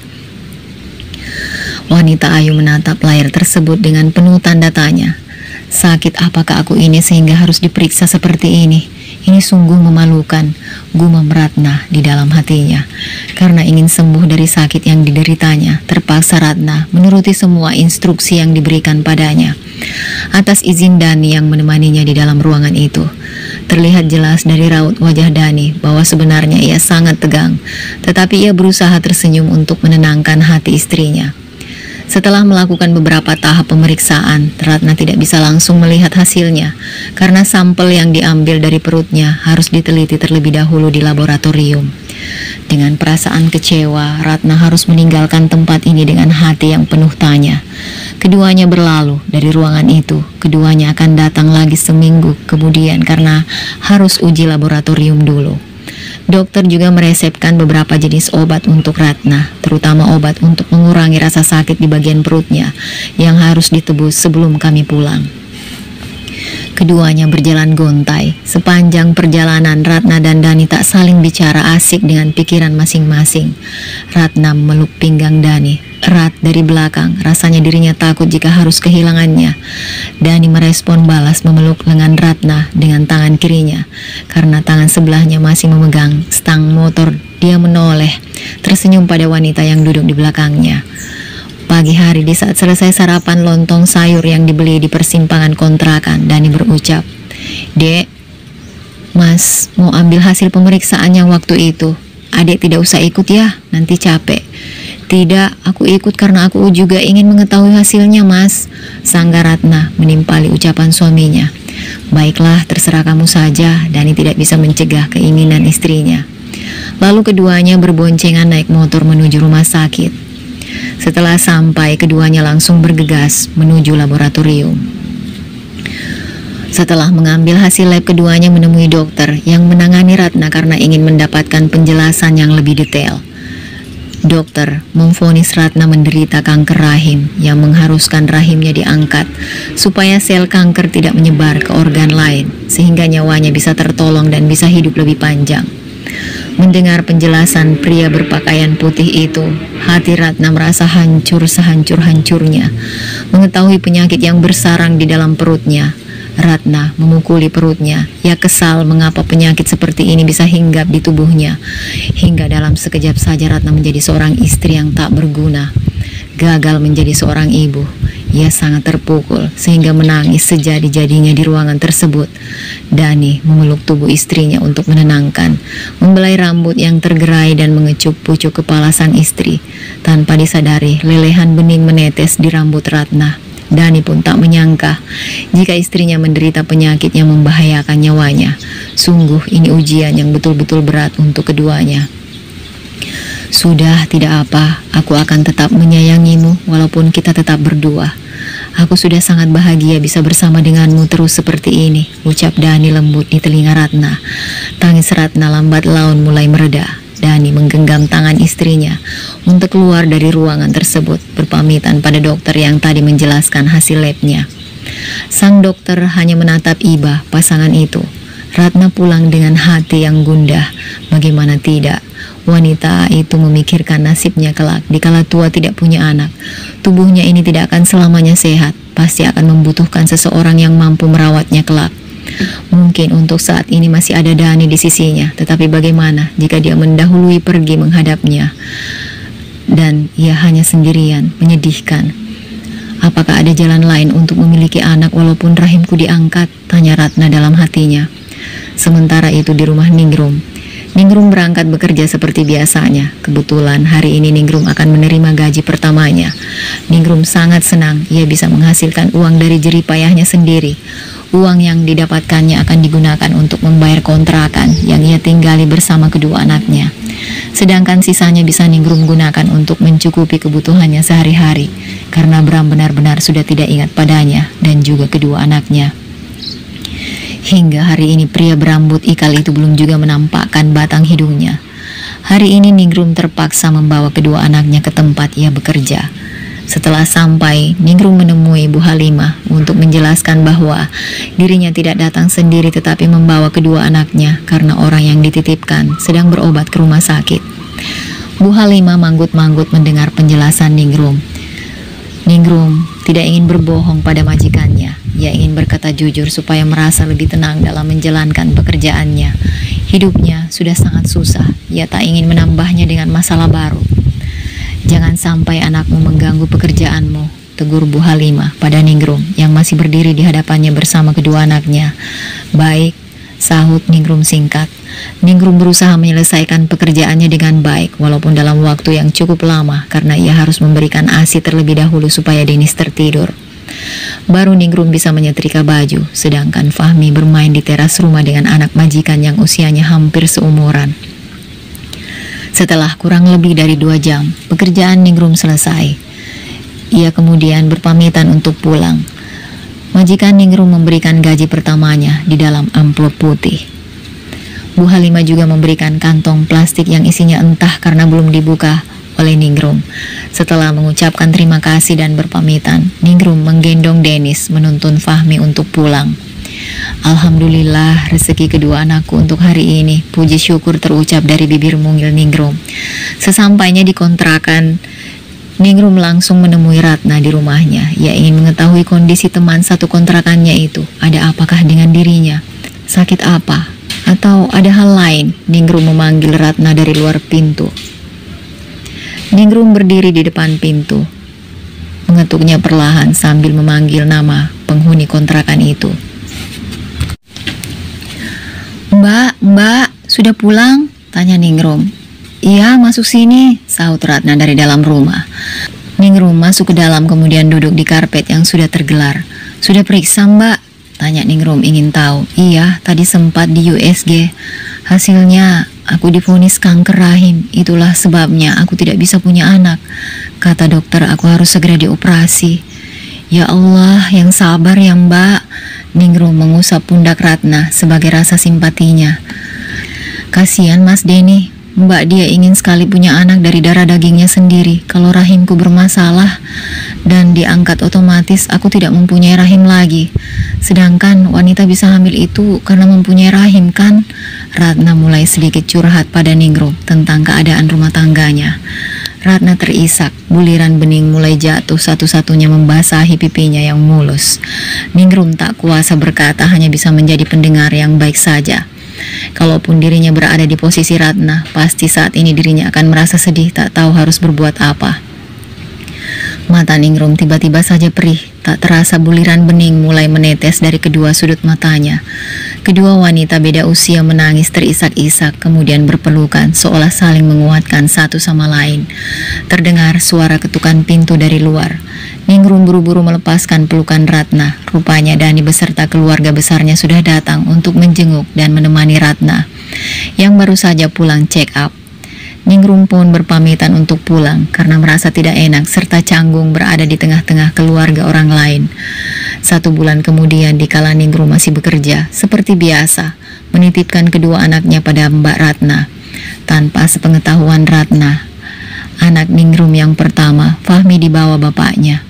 Wanita ayu menatap layar tersebut dengan penuh tanda tanya. Sakit apakah aku ini sehingga harus diperiksa seperti ini? Ini sungguh memalukan, gumam Ratna di dalam hatinya. Karena ingin sembuh dari sakit yang dideritanya, terpaksa Ratna menuruti semua instruksi yang diberikan padanya. Atas izin Dani yang menemaninya di dalam ruangan itu, terlihat jelas dari raut wajah Dani bahwa sebenarnya ia sangat tegang, tetapi ia berusaha tersenyum untuk menenangkan hati istrinya. Setelah melakukan beberapa tahap pemeriksaan, Ratna tidak bisa langsung melihat hasilnya karena sampel yang diambil dari perutnya harus diteliti terlebih dahulu di laboratorium. Dengan perasaan kecewa, Ratna harus meninggalkan tempat ini dengan hati yang penuh tanya. Keduanya berlalu dari ruangan itu. Keduanya akan datang lagi seminggu kemudian karena harus uji laboratorium dulu. Dokter juga meresepkan beberapa jenis obat untuk Ratna, terutama obat untuk mengurangi rasa sakit di bagian perutnya yang harus ditebus sebelum kami pulang. Keduanya berjalan gontai. Sepanjang perjalanan, Ratna dan Dani tak saling bicara, asik dengan pikiran masing-masing. Ratna meluk pinggang Dani erat dari belakang, rasanya dirinya takut jika harus kehilangannya. Dani merespon balas memeluk lengan Ratna dengan tangan kirinya. Karena tangan sebelahnya masih memegang stang motor, dia menoleh, tersenyum pada wanita yang duduk di belakangnya. Pagi hari di saat selesai sarapan lontong sayur yang dibeli di persimpangan kontrakan, Dani berucap, "Dek, Mas mau ambil hasil pemeriksaan yang waktu itu. Adek tidak usah ikut ya, nanti capek." "Tidak, aku ikut karena aku juga ingin mengetahui hasilnya, Mas," sanggar Ratna menimpali ucapan suaminya. "Baiklah, terserah kamu saja." Dani tidak bisa mencegah keinginan istrinya. Lalu keduanya berboncengan naik motor menuju rumah sakit. Setelah sampai, keduanya langsung bergegas menuju laboratorium. Setelah mengambil hasil lab, keduanya menemui dokter yang menangani Ratna karena ingin mendapatkan penjelasan yang lebih detail. Dokter memvonis Ratna menderita kanker rahim yang mengharuskan rahimnya diangkat supaya sel kanker tidak menyebar ke organ lain, sehingga nyawanya bisa tertolong dan bisa hidup lebih panjang. Mendengar penjelasan pria berpakaian putih itu, hati Ratna merasa hancur sehancur-hancurnya. Mengetahui penyakit yang bersarang di dalam perutnya, Ratna memukuli perutnya. Ia kesal mengapa penyakit seperti ini bisa hinggap di tubuhnya. Hingga dalam sekejap saja Ratna menjadi seorang istri yang tak berguna, gagal menjadi seorang ibu. Ia sangat terpukul sehingga menangis sejadi-jadinya di ruangan tersebut. Dani memeluk tubuh istrinya untuk menenangkan, membelai rambut yang tergerai dan mengecup pucuk kepala sang istri. Tanpa disadari, lelehan bening menetes di rambut Ratna. Dani pun tak menyangka jika istrinya menderita penyakit yang membahayakan nyawanya. Sungguh ini ujian yang betul-betul berat untuk keduanya. "Sudah, tidak apa, aku akan tetap menyayangimu walaupun kita tetap berdua. Aku sudah sangat bahagia bisa bersama denganmu terus seperti ini," ucap Dani lembut di telinga Ratna. Tangis Ratna lambat laun mulai mereda. Dani menggenggam tangan istrinya untuk keluar dari ruangan tersebut, berpamitan pada dokter yang tadi menjelaskan hasil labnya. Sang dokter hanya menatap iba pasangan itu. Ratna pulang dengan hati yang gundah. Bagaimana tidak, wanita itu memikirkan nasibnya kelak dikala tua tidak punya anak. Tubuhnya ini tidak akan selamanya sehat, pasti akan membutuhkan seseorang yang mampu merawatnya kelak. Mungkin untuk saat ini masih ada Dani di sisinya, tetapi bagaimana jika dia mendahului pergi menghadapnya dan ia hanya sendirian, menyedihkan. "Apakah ada jalan lain untuk memiliki anak walaupun rahimku diangkat?" tanya Ratna dalam hatinya. Sementara itu di rumah Ningrum berangkat bekerja seperti biasanya. Kebetulan hari ini Ningrum akan menerima gaji pertamanya. Ningrum sangat senang ia bisa menghasilkan uang dari jerih payahnya sendiri. Uang yang didapatkannya akan digunakan untuk membayar kontrakan yang ia tinggali bersama kedua anaknya. Sedangkan sisanya bisa Ningrum gunakan untuk mencukupi kebutuhannya sehari-hari, karena Bram benar-benar sudah tidak ingat padanya dan juga kedua anaknya. Hingga hari ini pria berambut ikal itu belum juga menampakkan batang hidungnya. Hari ini Ningrum terpaksa membawa kedua anaknya ke tempat ia bekerja. Setelah sampai, Ningrum menemui Bu Halimah untuk menjelaskan bahwa dirinya tidak datang sendiri tetapi membawa kedua anaknya karena orang yang dititipkan sedang berobat ke rumah sakit. Bu Halimah manggut-manggut mendengar penjelasan Ningrum. Ningrum tidak ingin berbohong pada majikannya. Ia ingin berkata jujur supaya merasa lebih tenang dalam menjalankan pekerjaannya. Hidupnya sudah sangat susah. Ia tak ingin menambahnya dengan masalah baru. "Jangan sampai anakmu mengganggu pekerjaanmu," tegur Bu Halimah pada Ningrum yang masih berdiri di hadapannya bersama kedua anaknya. "Baik," sahut Ningrum singkat. Ningrum berusaha menyelesaikan pekerjaannya dengan baik walaupun dalam waktu yang cukup lama karena ia harus memberikan ASI terlebih dahulu supaya Denis tertidur. Baru Ningrum bisa menyetrika baju, sedangkan Fahmi bermain di teras rumah dengan anak majikan yang usianya hampir seumuran. Setelah kurang lebih dari 2 jam, pekerjaan Ningrum selesai. Ia kemudian berpamitan untuk pulang. Majikan Ningrum memberikan gaji pertamanya di dalam amplop putih. Bu Halimah juga memberikan kantong plastik yang isinya entah karena belum dibuka oleh Ningrum. Setelah mengucapkan terima kasih dan berpamitan, Ningrum menggendong Denis menuntun Fahmi untuk pulang. Alhamdulillah, rezeki kedua anakku untuk hari ini. Puji syukur terucap dari bibir mungil Ningrum. Sesampainya di kontrakan, Ningrum langsung menemui Ratna di rumahnya. Ia ingin mengetahui kondisi teman satu kontrakannya itu. Ada apakah dengan dirinya? Sakit apa? Atau ada hal lain? Ningrum memanggil Ratna dari luar pintu. Ningrum berdiri di depan pintu, mengetuknya perlahan sambil memanggil nama penghuni kontrakan itu. Mbak, sudah pulang? Tanya Ningrum. Iya, masuk sini, sahut Ratna dari dalam rumah. Ningrum masuk ke dalam kemudian duduk di karpet yang sudah tergelar. Sudah periksa Mbak? Tanya Ningrum ingin tahu. Iya, tadi sempat di USG. Hasilnya aku divonis kanker rahim. Itulah sebabnya aku tidak bisa punya anak. Kata dokter aku harus segera dioperasi. Ya Allah, yang sabar ya Mbak. Ningrum mengusap pundak Ratna sebagai rasa simpatinya. Kasihan Mas Denny, Mbak dia ingin sekali punya anak dari darah dagingnya sendiri. Kalau rahimku bermasalah dan diangkat otomatis aku tidak mempunyai rahim lagi. Sedangkan wanita bisa hamil itu karena mempunyai rahim kan? Ratna mulai sedikit curhat pada Ningrum tentang keadaan rumah tangganya. Ratna terisak, buliran bening mulai jatuh satu-satunya membasahi pipinya yang mulus. Ningrum tak kuasa berkata, hanya bisa menjadi pendengar yang baik saja. Kalaupun dirinya berada di posisi Ratna, pasti saat ini dirinya akan merasa sedih, tak tahu harus berbuat apa. Mata Ningrum tiba-tiba saja perih, tak terasa buliran bening mulai menetes dari kedua sudut matanya. Kedua wanita beda usia menangis terisak-isak, kemudian berpelukan seolah saling menguatkan satu sama lain. Terdengar suara ketukan pintu dari luar. Ningrum buru-buru melepaskan pelukan Ratna. Rupanya Dani beserta keluarga besarnya sudah datang untuk menjenguk dan menemani Ratna yang baru saja pulang check up. Ningrum pun berpamitan untuk pulang karena merasa tidak enak serta canggung berada di tengah-tengah keluarga orang lain. 1 bulan kemudian, dikala Ningrum masih bekerja seperti biasa, menitipkan kedua anaknya pada Mbak Ratna. Tanpa sepengetahuan Ratna, anak Ningrum yang pertama, Fahmi, dibawa bapaknya.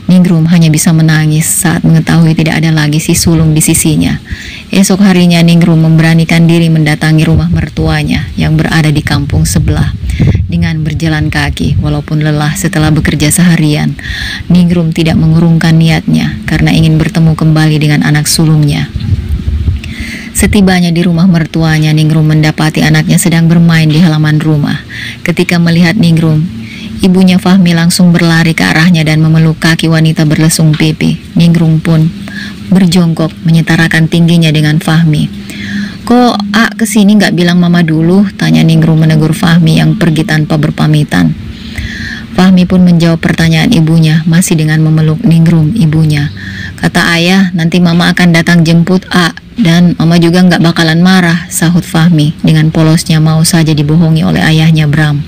Ningrum hanya bisa menangis saat mengetahui tidak ada lagi si sulung di sisinya. Esok harinya Ningrum memberanikan diri mendatangi rumah mertuanya yang berada di kampung sebelah. Dengan berjalan kaki, walaupun lelah setelah bekerja seharian, Ningrum tidak mengurungkan niatnya karena ingin bertemu kembali dengan anak sulungnya. Setibanya di rumah mertuanya, Ningrum mendapati anaknya sedang bermain di halaman rumah. Ketika melihat Ningrum, ibunya Fahmi langsung berlari ke arahnya dan memeluk kaki wanita berlesung pipi. Ningrum pun berjongkok menyetarakan tingginya dengan Fahmi. Kok kesini nggak bilang mama dulu? Tanya Ningrum menegur Fahmi yang pergi tanpa berpamitan. Fahmi pun menjawab pertanyaan ibunya masih dengan memeluk Ningrum ibunya. Kata ayah, nanti mama akan datang jemput dan mama juga nggak bakalan marah, sahut Fahmi dengan polosnya mau saja dibohongi oleh ayahnya Bram.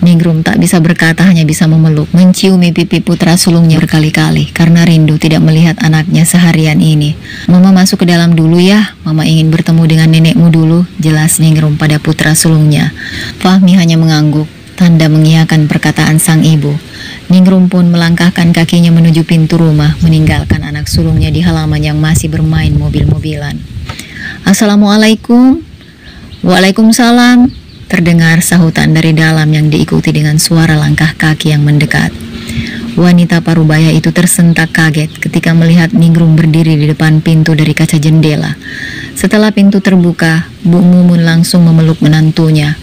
Ningrum tak bisa berkata, hanya bisa memeluk, menciumi pipi putra sulungnya berkali-kali karena rindu tidak melihat anaknya seharian ini. Mama masuk ke dalam dulu ya, mama ingin bertemu dengan nenekmu dulu, jelas Ningrum pada putra sulungnya. Fahmi hanya mengangguk, tanda mengiyakan perkataan sang ibu. Ningrum pun melangkahkan kakinya menuju pintu rumah, meninggalkan anak sulungnya di halaman yang masih bermain mobil-mobilan. Assalamualaikum. Waalaikumsalam. Terdengar sahutan dari dalam yang diikuti dengan suara langkah kaki yang mendekat. Wanita parubaya itu tersentak kaget ketika melihat Ningrum berdiri di depan pintu dari kaca jendela. Setelah pintu terbuka, Bu Mumun langsung memeluk menantunya.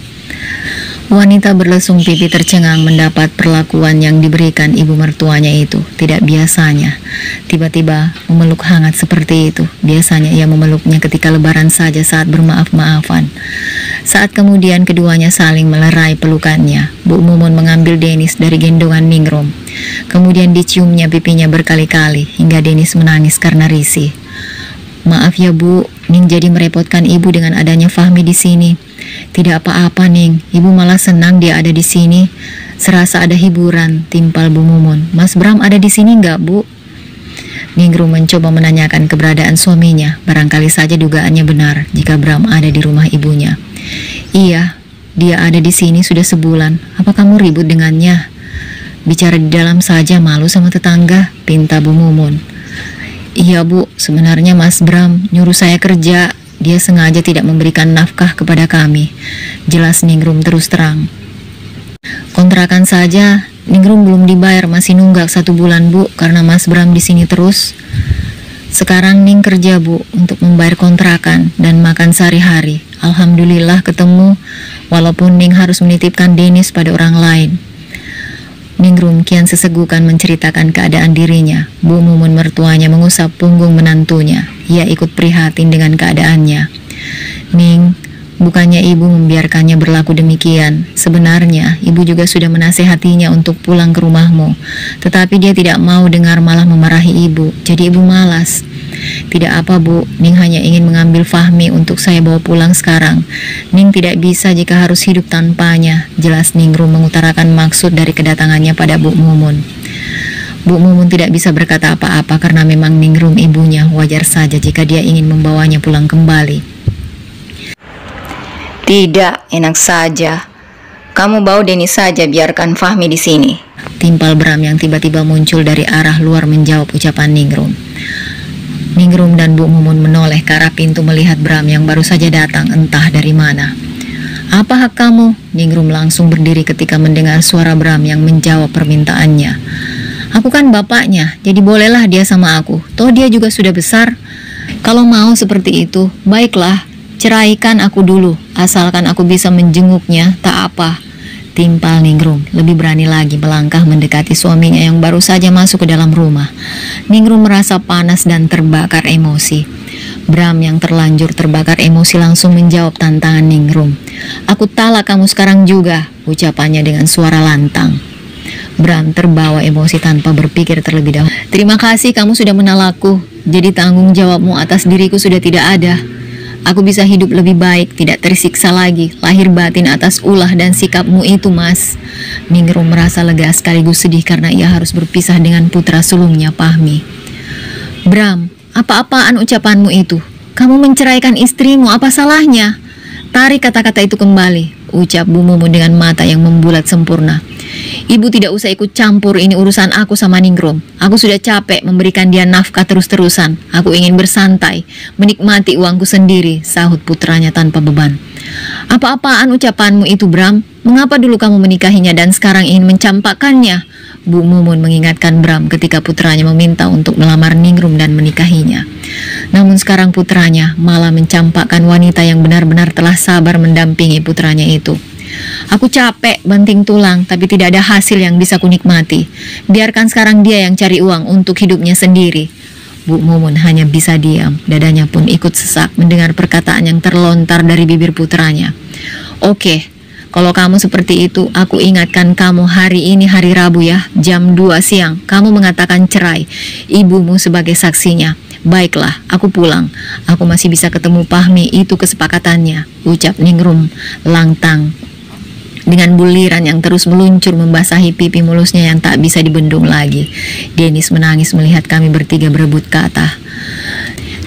Wanita berlesung pipi tercengang mendapat perlakuan yang diberikan ibu mertuanya itu. Tidak biasanya tiba-tiba memeluk hangat seperti itu. Biasanya ia memeluknya ketika lebaran saja saat bermaaf-maafan. Saat kemudian keduanya saling melerai pelukannya, Bu Mumun mengambil Denis dari gendongan Ningrum. Kemudian diciumnya pipinya berkali-kali hingga Denis menangis karena risih. Maaf ya Bu, Ning jadi merepotkan Ibu dengan adanya Fahmi di sini. Tidak apa-apa Ning, Ibu malah senang dia ada di sini. Serasa ada hiburan, timpal Bu Mumun. Mas Bram ada di sini nggak Bu? Ningrum mencoba menanyakan keberadaan suaminya. Barangkali saja dugaannya benar jika Bram ada di rumah ibunya. Iya, dia ada di sini sudah sebulan. Apa kamu ribut dengannya? Bicara di dalam saja, malu sama tetangga, pinta Bu Mumun. Iya Bu, sebenarnya Mas Bram nyuruh saya kerja. Dia sengaja tidak memberikan nafkah kepada kami. Jelas Ningrum terus terang. Kontrakan saja Ningrum belum dibayar, masih nunggak 1 bulan Bu, karena Mas Bram di sini terus. Sekarang Ning kerja Bu untuk membayar kontrakan dan makan sehari-hari. Alhamdulillah ketemu, walaupun Ning harus menitipkan Denis pada orang lain. Ningrum kian sesegukan menceritakan keadaan dirinya. Bu Mumun mertuanya mengusap punggung menantunya. Ia ikut prihatin dengan keadaannya. Ning, bukannya ibu membiarkannya berlaku demikian. Sebenarnya ibu juga sudah menasehatinya untuk pulang ke rumahmu. Tetapi dia tidak mau dengar, malah memarahi ibu. Jadi ibu malas. Tidak apa Bu, Ning hanya ingin mengambil Fahmi untuk saya bawa pulang sekarang. Ning tidak bisa jika harus hidup tanpanya. Jelas Ningrum mengutarakan maksud dari kedatangannya pada Bu Mumun. Bu Mumun tidak bisa berkata apa-apa karena memang Ningrum ibunya. Wajar saja jika dia ingin membawanya pulang kembali. Tidak, enak saja. Kamu bawa Denis saja, biarkan Fahmi di sini. Timpal Bram yang tiba-tiba muncul dari arah luar menjawab ucapan Ningrum. Ningrum dan Bu Mumun menoleh ke arah pintu melihat Bram yang baru saja datang entah dari mana. Apa hak kamu? Ningrum langsung berdiri ketika mendengar suara Bram yang menjawab permintaannya. Aku kan bapaknya, jadi bolehlah dia sama aku. Toh dia juga sudah besar. Kalau mau seperti itu, baiklah, ceraikan aku dulu. Asalkan aku bisa menjenguknya, tak apa. Timpal Ningrum lebih berani lagi melangkah mendekati suaminya yang baru saja masuk ke dalam rumah. Ningrum merasa panas dan terbakar emosi. Bram yang terlanjur terbakar emosi langsung menjawab tantangan Ningrum. Aku talak kamu sekarang juga, ucapannya dengan suara lantang. Bram terbawa emosi tanpa berpikir terlebih dahulu. Terima kasih kamu sudah menalakku. Jadi tanggung jawabmu atas diriku sudah tidak ada. Aku bisa hidup lebih baik, tidak tersiksa lagi, lahir batin atas ulah dan sikapmu itu, Mas. Ningrum merasa lega sekaligus sedih karena ia harus berpisah dengan putra sulungnya, Fahmi. Bram, apa-apaan ucapanmu itu? Kamu menceraikan istrimu, apa salahnya? Tarik kata-kata itu kembali, ucap Bu Mumun dengan mata yang membulat sempurna. Ibu tidak usah ikut campur, ini urusan aku sama Ningrum. Aku sudah capek memberikan dia nafkah terus-terusan. Aku ingin bersantai, menikmati uangku sendiri, sahut putranya tanpa beban. Apa-apaan ucapanmu itu, Bram? Mengapa dulu kamu menikahinya dan sekarang ingin mencampakkannya? Bu Mumun mengingatkan Bram ketika putranya meminta untuk melamar Ningrum dan menikahinya. Namun sekarang putranya malah mencampakkan wanita yang benar-benar telah sabar mendampingi putranya itu. Aku capek banting tulang, tapi tidak ada hasil yang bisa kunikmati. Biarkan sekarang dia yang cari uang untuk hidupnya sendiri. Bu Mumun hanya bisa diam, dadanya pun ikut sesak mendengar perkataan yang terlontar dari bibir putranya. Oke, kalau kamu seperti itu, aku ingatkan kamu hari ini hari Rabu ya, jam 2 siang. Kamu mengatakan cerai, ibumu sebagai saksinya. Baiklah, aku pulang. Aku masih bisa ketemu Fahmi, itu kesepakatannya, ucap Ningrum lantang. Dengan buliran yang terus meluncur membasahi pipi mulusnya yang tak bisa dibendung lagi. Denis menangis melihat kami bertiga berebut kata.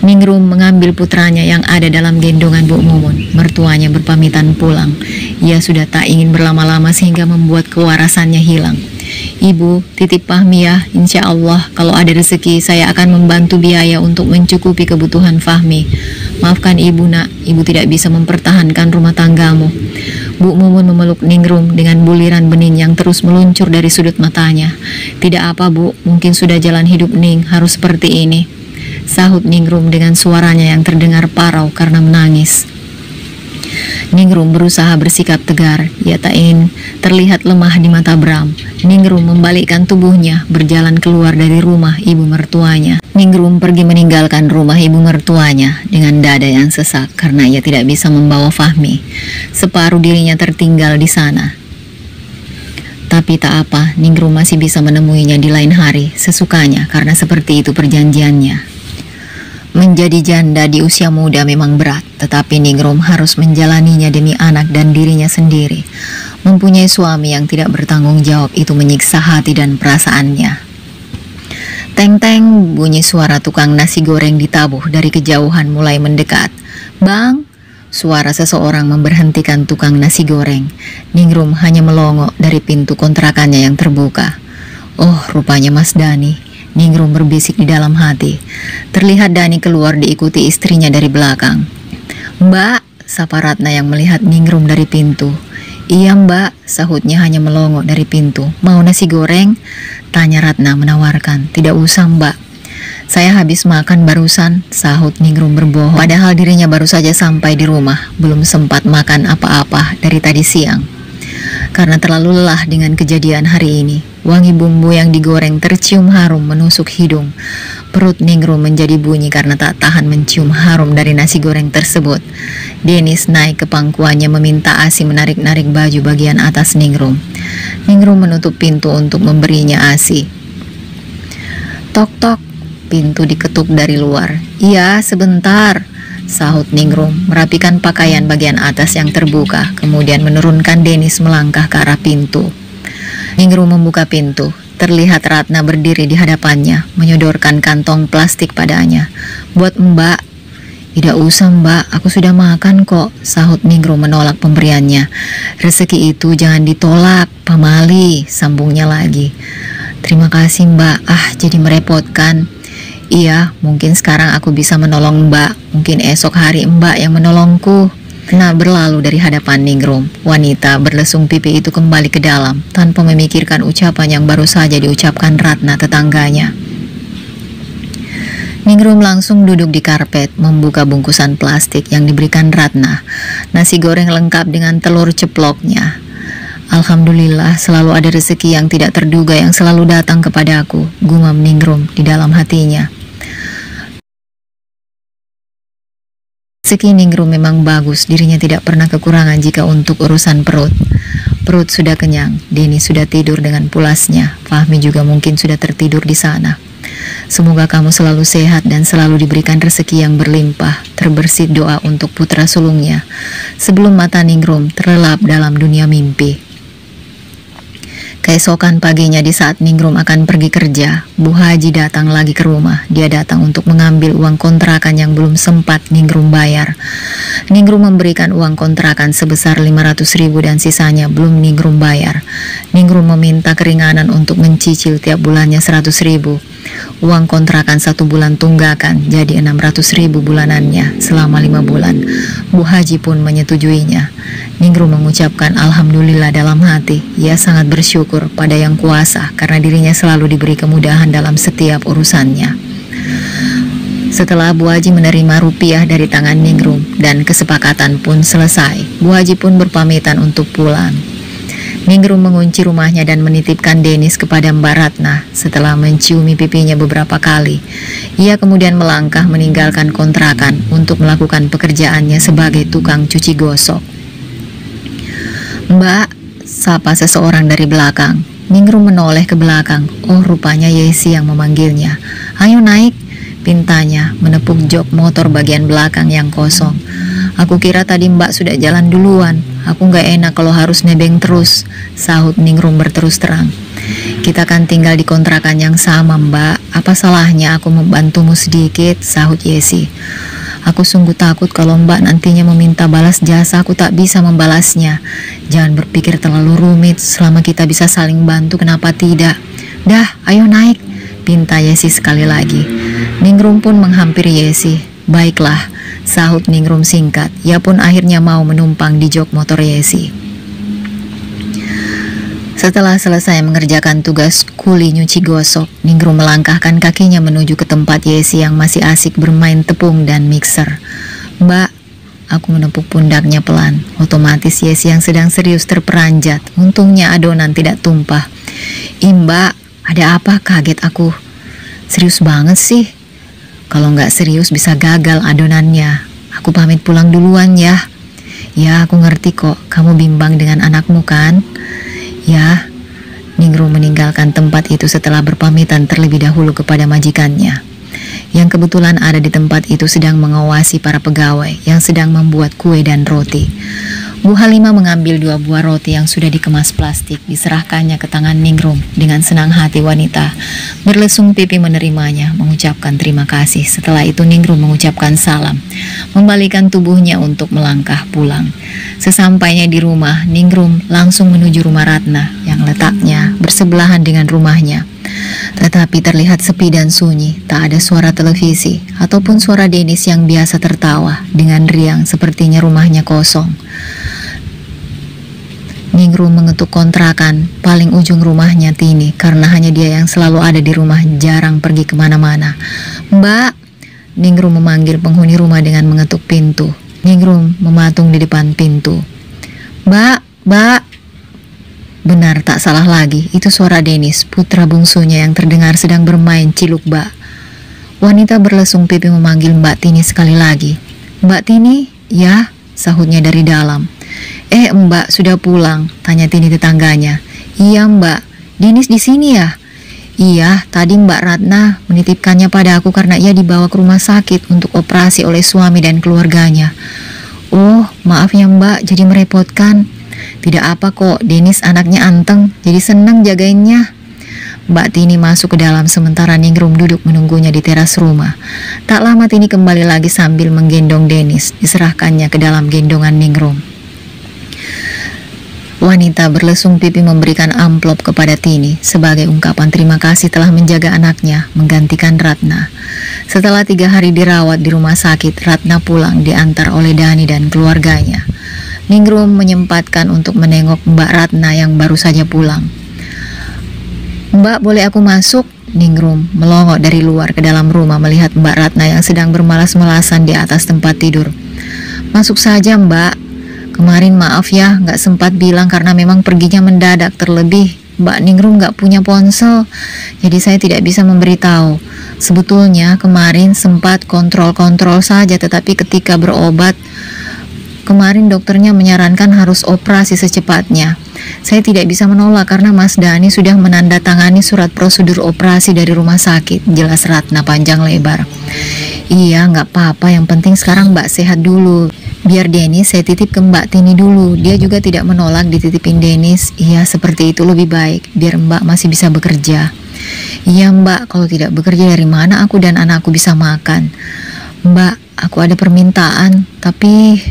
Ningrum mengambil putranya yang ada dalam gendongan Bu Mumun. Mertuanya berpamitan pulang. Ia sudah tak ingin berlama-lama sehingga membuat kewarasannya hilang. Ibu, titip Fahmi ya, insya Allah kalau ada rezeki saya akan membantu biaya untuk mencukupi kebutuhan Fahmi. Maafkan ibu nak, ibu tidak bisa mempertahankan rumah tanggamu. Bu Mumun memeluk Ningrum dengan buliran bening yang terus meluncur dari sudut matanya. Tidak apa Bu, mungkin sudah jalan hidup Ning harus seperti ini, sahut Ningrum dengan suaranya yang terdengar parau karena menangis. Ningrum berusaha bersikap tegar. Ia tak ingin terlihat lemah di mata Bram. Ningrum membalikkan tubuhnya, berjalan keluar dari rumah ibu mertuanya. Ningrum pergi meninggalkan rumah ibu mertuanya dengan dada yang sesak karena ia tidak bisa membawa Fahmi. Separuh dirinya tertinggal di sana. Tapi tak apa, Ningrum masih bisa menemuinya di lain hari, sesukanya karena seperti itu perjanjiannya. Menjadi janda di usia muda memang berat, tetapi Ningrum harus menjalaninya demi anak dan dirinya sendiri. Mempunyai suami yang tidak bertanggung jawab itu menyiksa hati dan perasaannya. Teng-teng, bunyi suara tukang nasi goreng ditabuh dari kejauhan mulai mendekat. Bang, suara seseorang memberhentikan tukang nasi goreng. Ningrum hanya melongo dari pintu kontrakannya yang terbuka. Oh, rupanya Mas Dani. Ningrum berbisik di dalam hati. Terlihat Dani keluar diikuti istrinya dari belakang. "Mbak," sapa Ratna yang melihat Ningrum dari pintu. "Iya Mbak," sahutnya hanya melongo dari pintu. "Mau nasi goreng?" tanya Ratna menawarkan. "Tidak usah Mbak, saya habis makan barusan," sahut Ningrum berbohong. Padahal dirinya baru saja sampai di rumah, belum sempat makan apa-apa dari tadi siang. Karena terlalu lelah dengan kejadian hari ini, wangi bumbu yang digoreng tercium harum menusuk hidung. Perut Ningrum menjadi bunyi karena tak tahan mencium harum dari nasi goreng tersebut. Denis naik ke pangkuannya meminta ASI menarik-narik baju bagian atas Ningrum. Ningrum menutup pintu untuk memberinya ASI. "Tok-tok," pintu diketuk dari luar. "Iya, sebentar," sahut Ningrum, merapikan pakaian bagian atas yang terbuka, kemudian menurunkan Denis melangkah ke arah pintu. Ningrum membuka pintu. Terlihat Ratna berdiri di hadapannya, menyodorkan kantong plastik padanya. "Buat Mbak." "Tidak usah Mbak, aku sudah makan kok," sahut Ningrum menolak pemberiannya. "Rezeki itu jangan ditolak, pamali," sambungnya lagi. "Terima kasih Mbak, jadi merepotkan." "Iya, mungkin sekarang aku bisa menolong Mbak, mungkin esok hari Mbak yang menolongku." Nah, berlalu dari hadapan Ningrum, wanita berlesung pipi itu kembali ke dalam tanpa memikirkan ucapan yang baru saja diucapkan Ratna tetangganya. Ningrum langsung duduk di karpet, membuka bungkusan plastik yang diberikan Ratna. Nasi goreng lengkap dengan telur ceploknya. "Alhamdulillah, selalu ada rezeki yang tidak terduga yang selalu datang kepadaku," gumam Ningrum di dalam hatinya. Rezeki Ningrum memang bagus, dirinya tidak pernah kekurangan jika untuk urusan perut. Perut sudah kenyang, Denny sudah tidur dengan pulasnya, Fahmi juga mungkin sudah tertidur di sana. Semoga kamu selalu sehat dan selalu diberikan rezeki yang berlimpah, terbersit doa untuk putra sulungnya. Sebelum mata Ningrum terlelap dalam dunia mimpi. Keesokan paginya di saat Ningrum akan pergi kerja, Bu Haji datang lagi ke rumah. Dia datang untuk mengambil uang kontrakan yang belum sempat Ningrum bayar. Ningrum memberikan uang kontrakan sebesar 500.000 dan sisanya belum Ningrum bayar. Ningrum meminta keringanan untuk mencicil tiap bulannya 100.000. Uang kontrakan 1 bulan tunggakan jadi 600.000 bulanannya selama 5 bulan. Bu Haji pun menyetujuinya. Ningrum mengucapkan alhamdulillah dalam hati. Ia sangat bersyukur pada Yang Kuasa karena dirinya selalu diberi kemudahan dalam setiap urusannya. Setelah Bu Haji menerima rupiah dari tangan Ningrum dan kesepakatan pun selesai, Bu Haji pun berpamitan untuk pulang. Ningrum mengunci rumahnya dan menitipkan Denis kepada Mbak Ratna. Setelah menciumi pipinya beberapa kali, ia kemudian melangkah meninggalkan kontrakan untuk melakukan pekerjaannya sebagai tukang cuci gosok. "Mbak," sapa seseorang dari belakang. Ningrum menoleh ke belakang. Oh, rupanya Yesi yang memanggilnya. "Ayo naik," pintanya, menepuk jok motor bagian belakang yang kosong. "Aku kira tadi Mbak sudah jalan duluan. Aku gak enak kalau harus nebeng terus," sahut Ningrum berterus terang. "Kita kan tinggal di kontrakan yang sama Mbak. Apa salahnya aku membantumu sedikit?" sahut Yesi. "Aku sungguh takut kalau Mbak nantinya meminta balas jasa aku tak bisa membalasnya. Jangan berpikir terlalu rumit, selama kita bisa saling bantu kenapa tidak?" "Dah, ayo naik," pinta Yesi sekali lagi. Ningrum pun menghampiri Yesi. "Baiklah," sahut Ningrum singkat. Ia pun akhirnya mau menumpang di jok motor Yesi. Setelah selesai mengerjakan tugas kuli nyuci gosok, Ningrum melangkahkan kakinya menuju ke tempat Yesi yang masih asik bermain tepung dan mixer. "Mbak," aku menepuk pundaknya pelan. Otomatis Yesi yang sedang serius terperanjat. Untungnya adonan tidak tumpah. "Ih Mbak, ada apa?" kaget aku. "Serius banget sih. Kalau nggak serius bisa gagal adonannya. Aku pamit pulang duluan ya." "Ya, aku ngerti kok. Kamu bimbang dengan anakmu kan?" "Ya." Ningrum meninggalkan tempat itu setelah berpamitan terlebih dahulu kepada majikannya, yang kebetulan ada di tempat itu sedang mengawasi para pegawai yang sedang membuat kue dan roti. Bu Halimah mengambil 2 buah roti yang sudah dikemas plastik, diserahkannya ke tangan Ningrum. Dengan senang hati wanita berlesung pipi menerimanya, mengucapkan terima kasih. Setelah itu Ningrum mengucapkan salam, membalikan tubuhnya untuk melangkah pulang. Sesampainya di rumah, Ningrum langsung menuju rumah Ratna yang letaknya bersebelahan dengan rumahnya. Tetapi terlihat sepi dan sunyi, tak ada suara televisi ataupun suara Dennis yang biasa tertawa dengan riang sepertinya rumahnya kosong. Ningrum mengetuk kontrakan paling ujung rumahnya Tini karena hanya dia yang selalu ada di rumah, jarang pergi kemana-mana. "Mbak!" Ningrum memanggil penghuni rumah dengan mengetuk pintu. Ningrum mematung di depan pintu. "Mbak, Mbak!" Benar, tak salah lagi, itu suara Dennis, putra bungsunya yang terdengar sedang bermain ciluk bak. Wanita berlesung pipi memanggil Mbak Tini sekali lagi. "Mbak Tini?" "Ya," sahutnya dari dalam. Mbak sudah pulang?" tanya Tini tetangganya. "Iya Mbak, Dennis di sini ya?" "Iya, tadi Mbak Ratna menitipkannya pada aku karena ia dibawa ke rumah sakit untuk operasi oleh suami dan keluarganya." "Oh, maaf ya Mbak, jadi merepotkan." "Tidak apa kok, Dennis anaknya anteng, jadi senang jagainnya." Mbak Tini masuk ke dalam sementara Ningrum duduk menunggunya di teras rumah. Tak lama Tini kembali lagi sambil menggendong Dennis, diserahkannya ke dalam gendongan Ningrum. Wanita berlesung pipi memberikan amplop kepada Tini sebagai ungkapan terima kasih telah menjaga anaknya, menggantikan Ratna. Setelah 3 hari dirawat di rumah sakit, Ratna pulang diantar oleh Dani dan keluarganya. Ningrum menyempatkan untuk menengok Mbak Ratna yang baru saja pulang. "Mbak, boleh aku masuk?" Ningrum melongok dari luar ke dalam rumah melihat Mbak Ratna yang sedang bermalas-malasan di atas tempat tidur. "Masuk saja Mbak. Kemarin maaf ya, nggak sempat bilang karena memang perginya mendadak, terlebih Mbak Ningrum nggak punya ponsel, jadi saya tidak bisa memberitahu. Sebetulnya kemarin sempat kontrol-kontrol saja, tetapi ketika berobat, kemarin dokternya menyarankan harus operasi secepatnya. Saya tidak bisa menolak karena Mas Dani sudah menandatangani surat prosedur operasi dari rumah sakit," jelas Ratna panjang lebar. "Iya, nggak apa-apa, yang penting sekarang Mbak sehat dulu. Biar Dennis saya titip ke Mbak Tini dulu. Dia juga tidak menolak dititipin Dennis." "Iya, seperti itu lebih baik, biar Mbak masih bisa bekerja." "Iya Mbak, kalau tidak bekerja dari mana aku dan anakku bisa makan?" "Mbak, aku ada permintaan." Tapi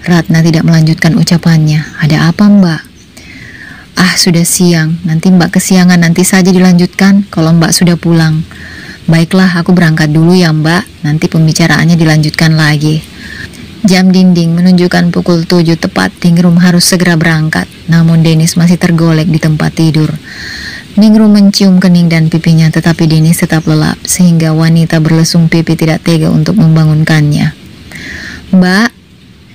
Ratna tidak melanjutkan ucapannya. "Ada apa Mbak?" "Ah, sudah siang, nanti Mbak kesiangan, nanti saja dilanjutkan kalau Mbak sudah pulang." "Baiklah, aku berangkat dulu ya Mbak, nanti pembicaraannya dilanjutkan lagi." Jam dinding menunjukkan pukul 7 tepat. Ningrum harus segera berangkat, namun Dennis masih tergolek di tempat tidur. Ningrum mencium kening dan pipinya, tetapi Dennis tetap lelap sehingga wanita berlesung pipi tidak tega untuk membangunkannya. "Mbak?"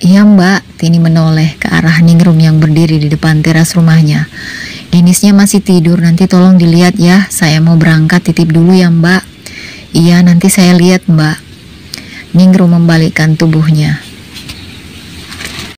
"Iya Mbak." Tini menoleh ke arah Ningrum yang berdiri di depan teras rumahnya. "Dennisnya masih tidur, nanti tolong dilihat ya, saya mau berangkat, titip dulu ya Mbak." "Iya, nanti saya lihat Mbak." Ningrum membalikkan tubuhnya.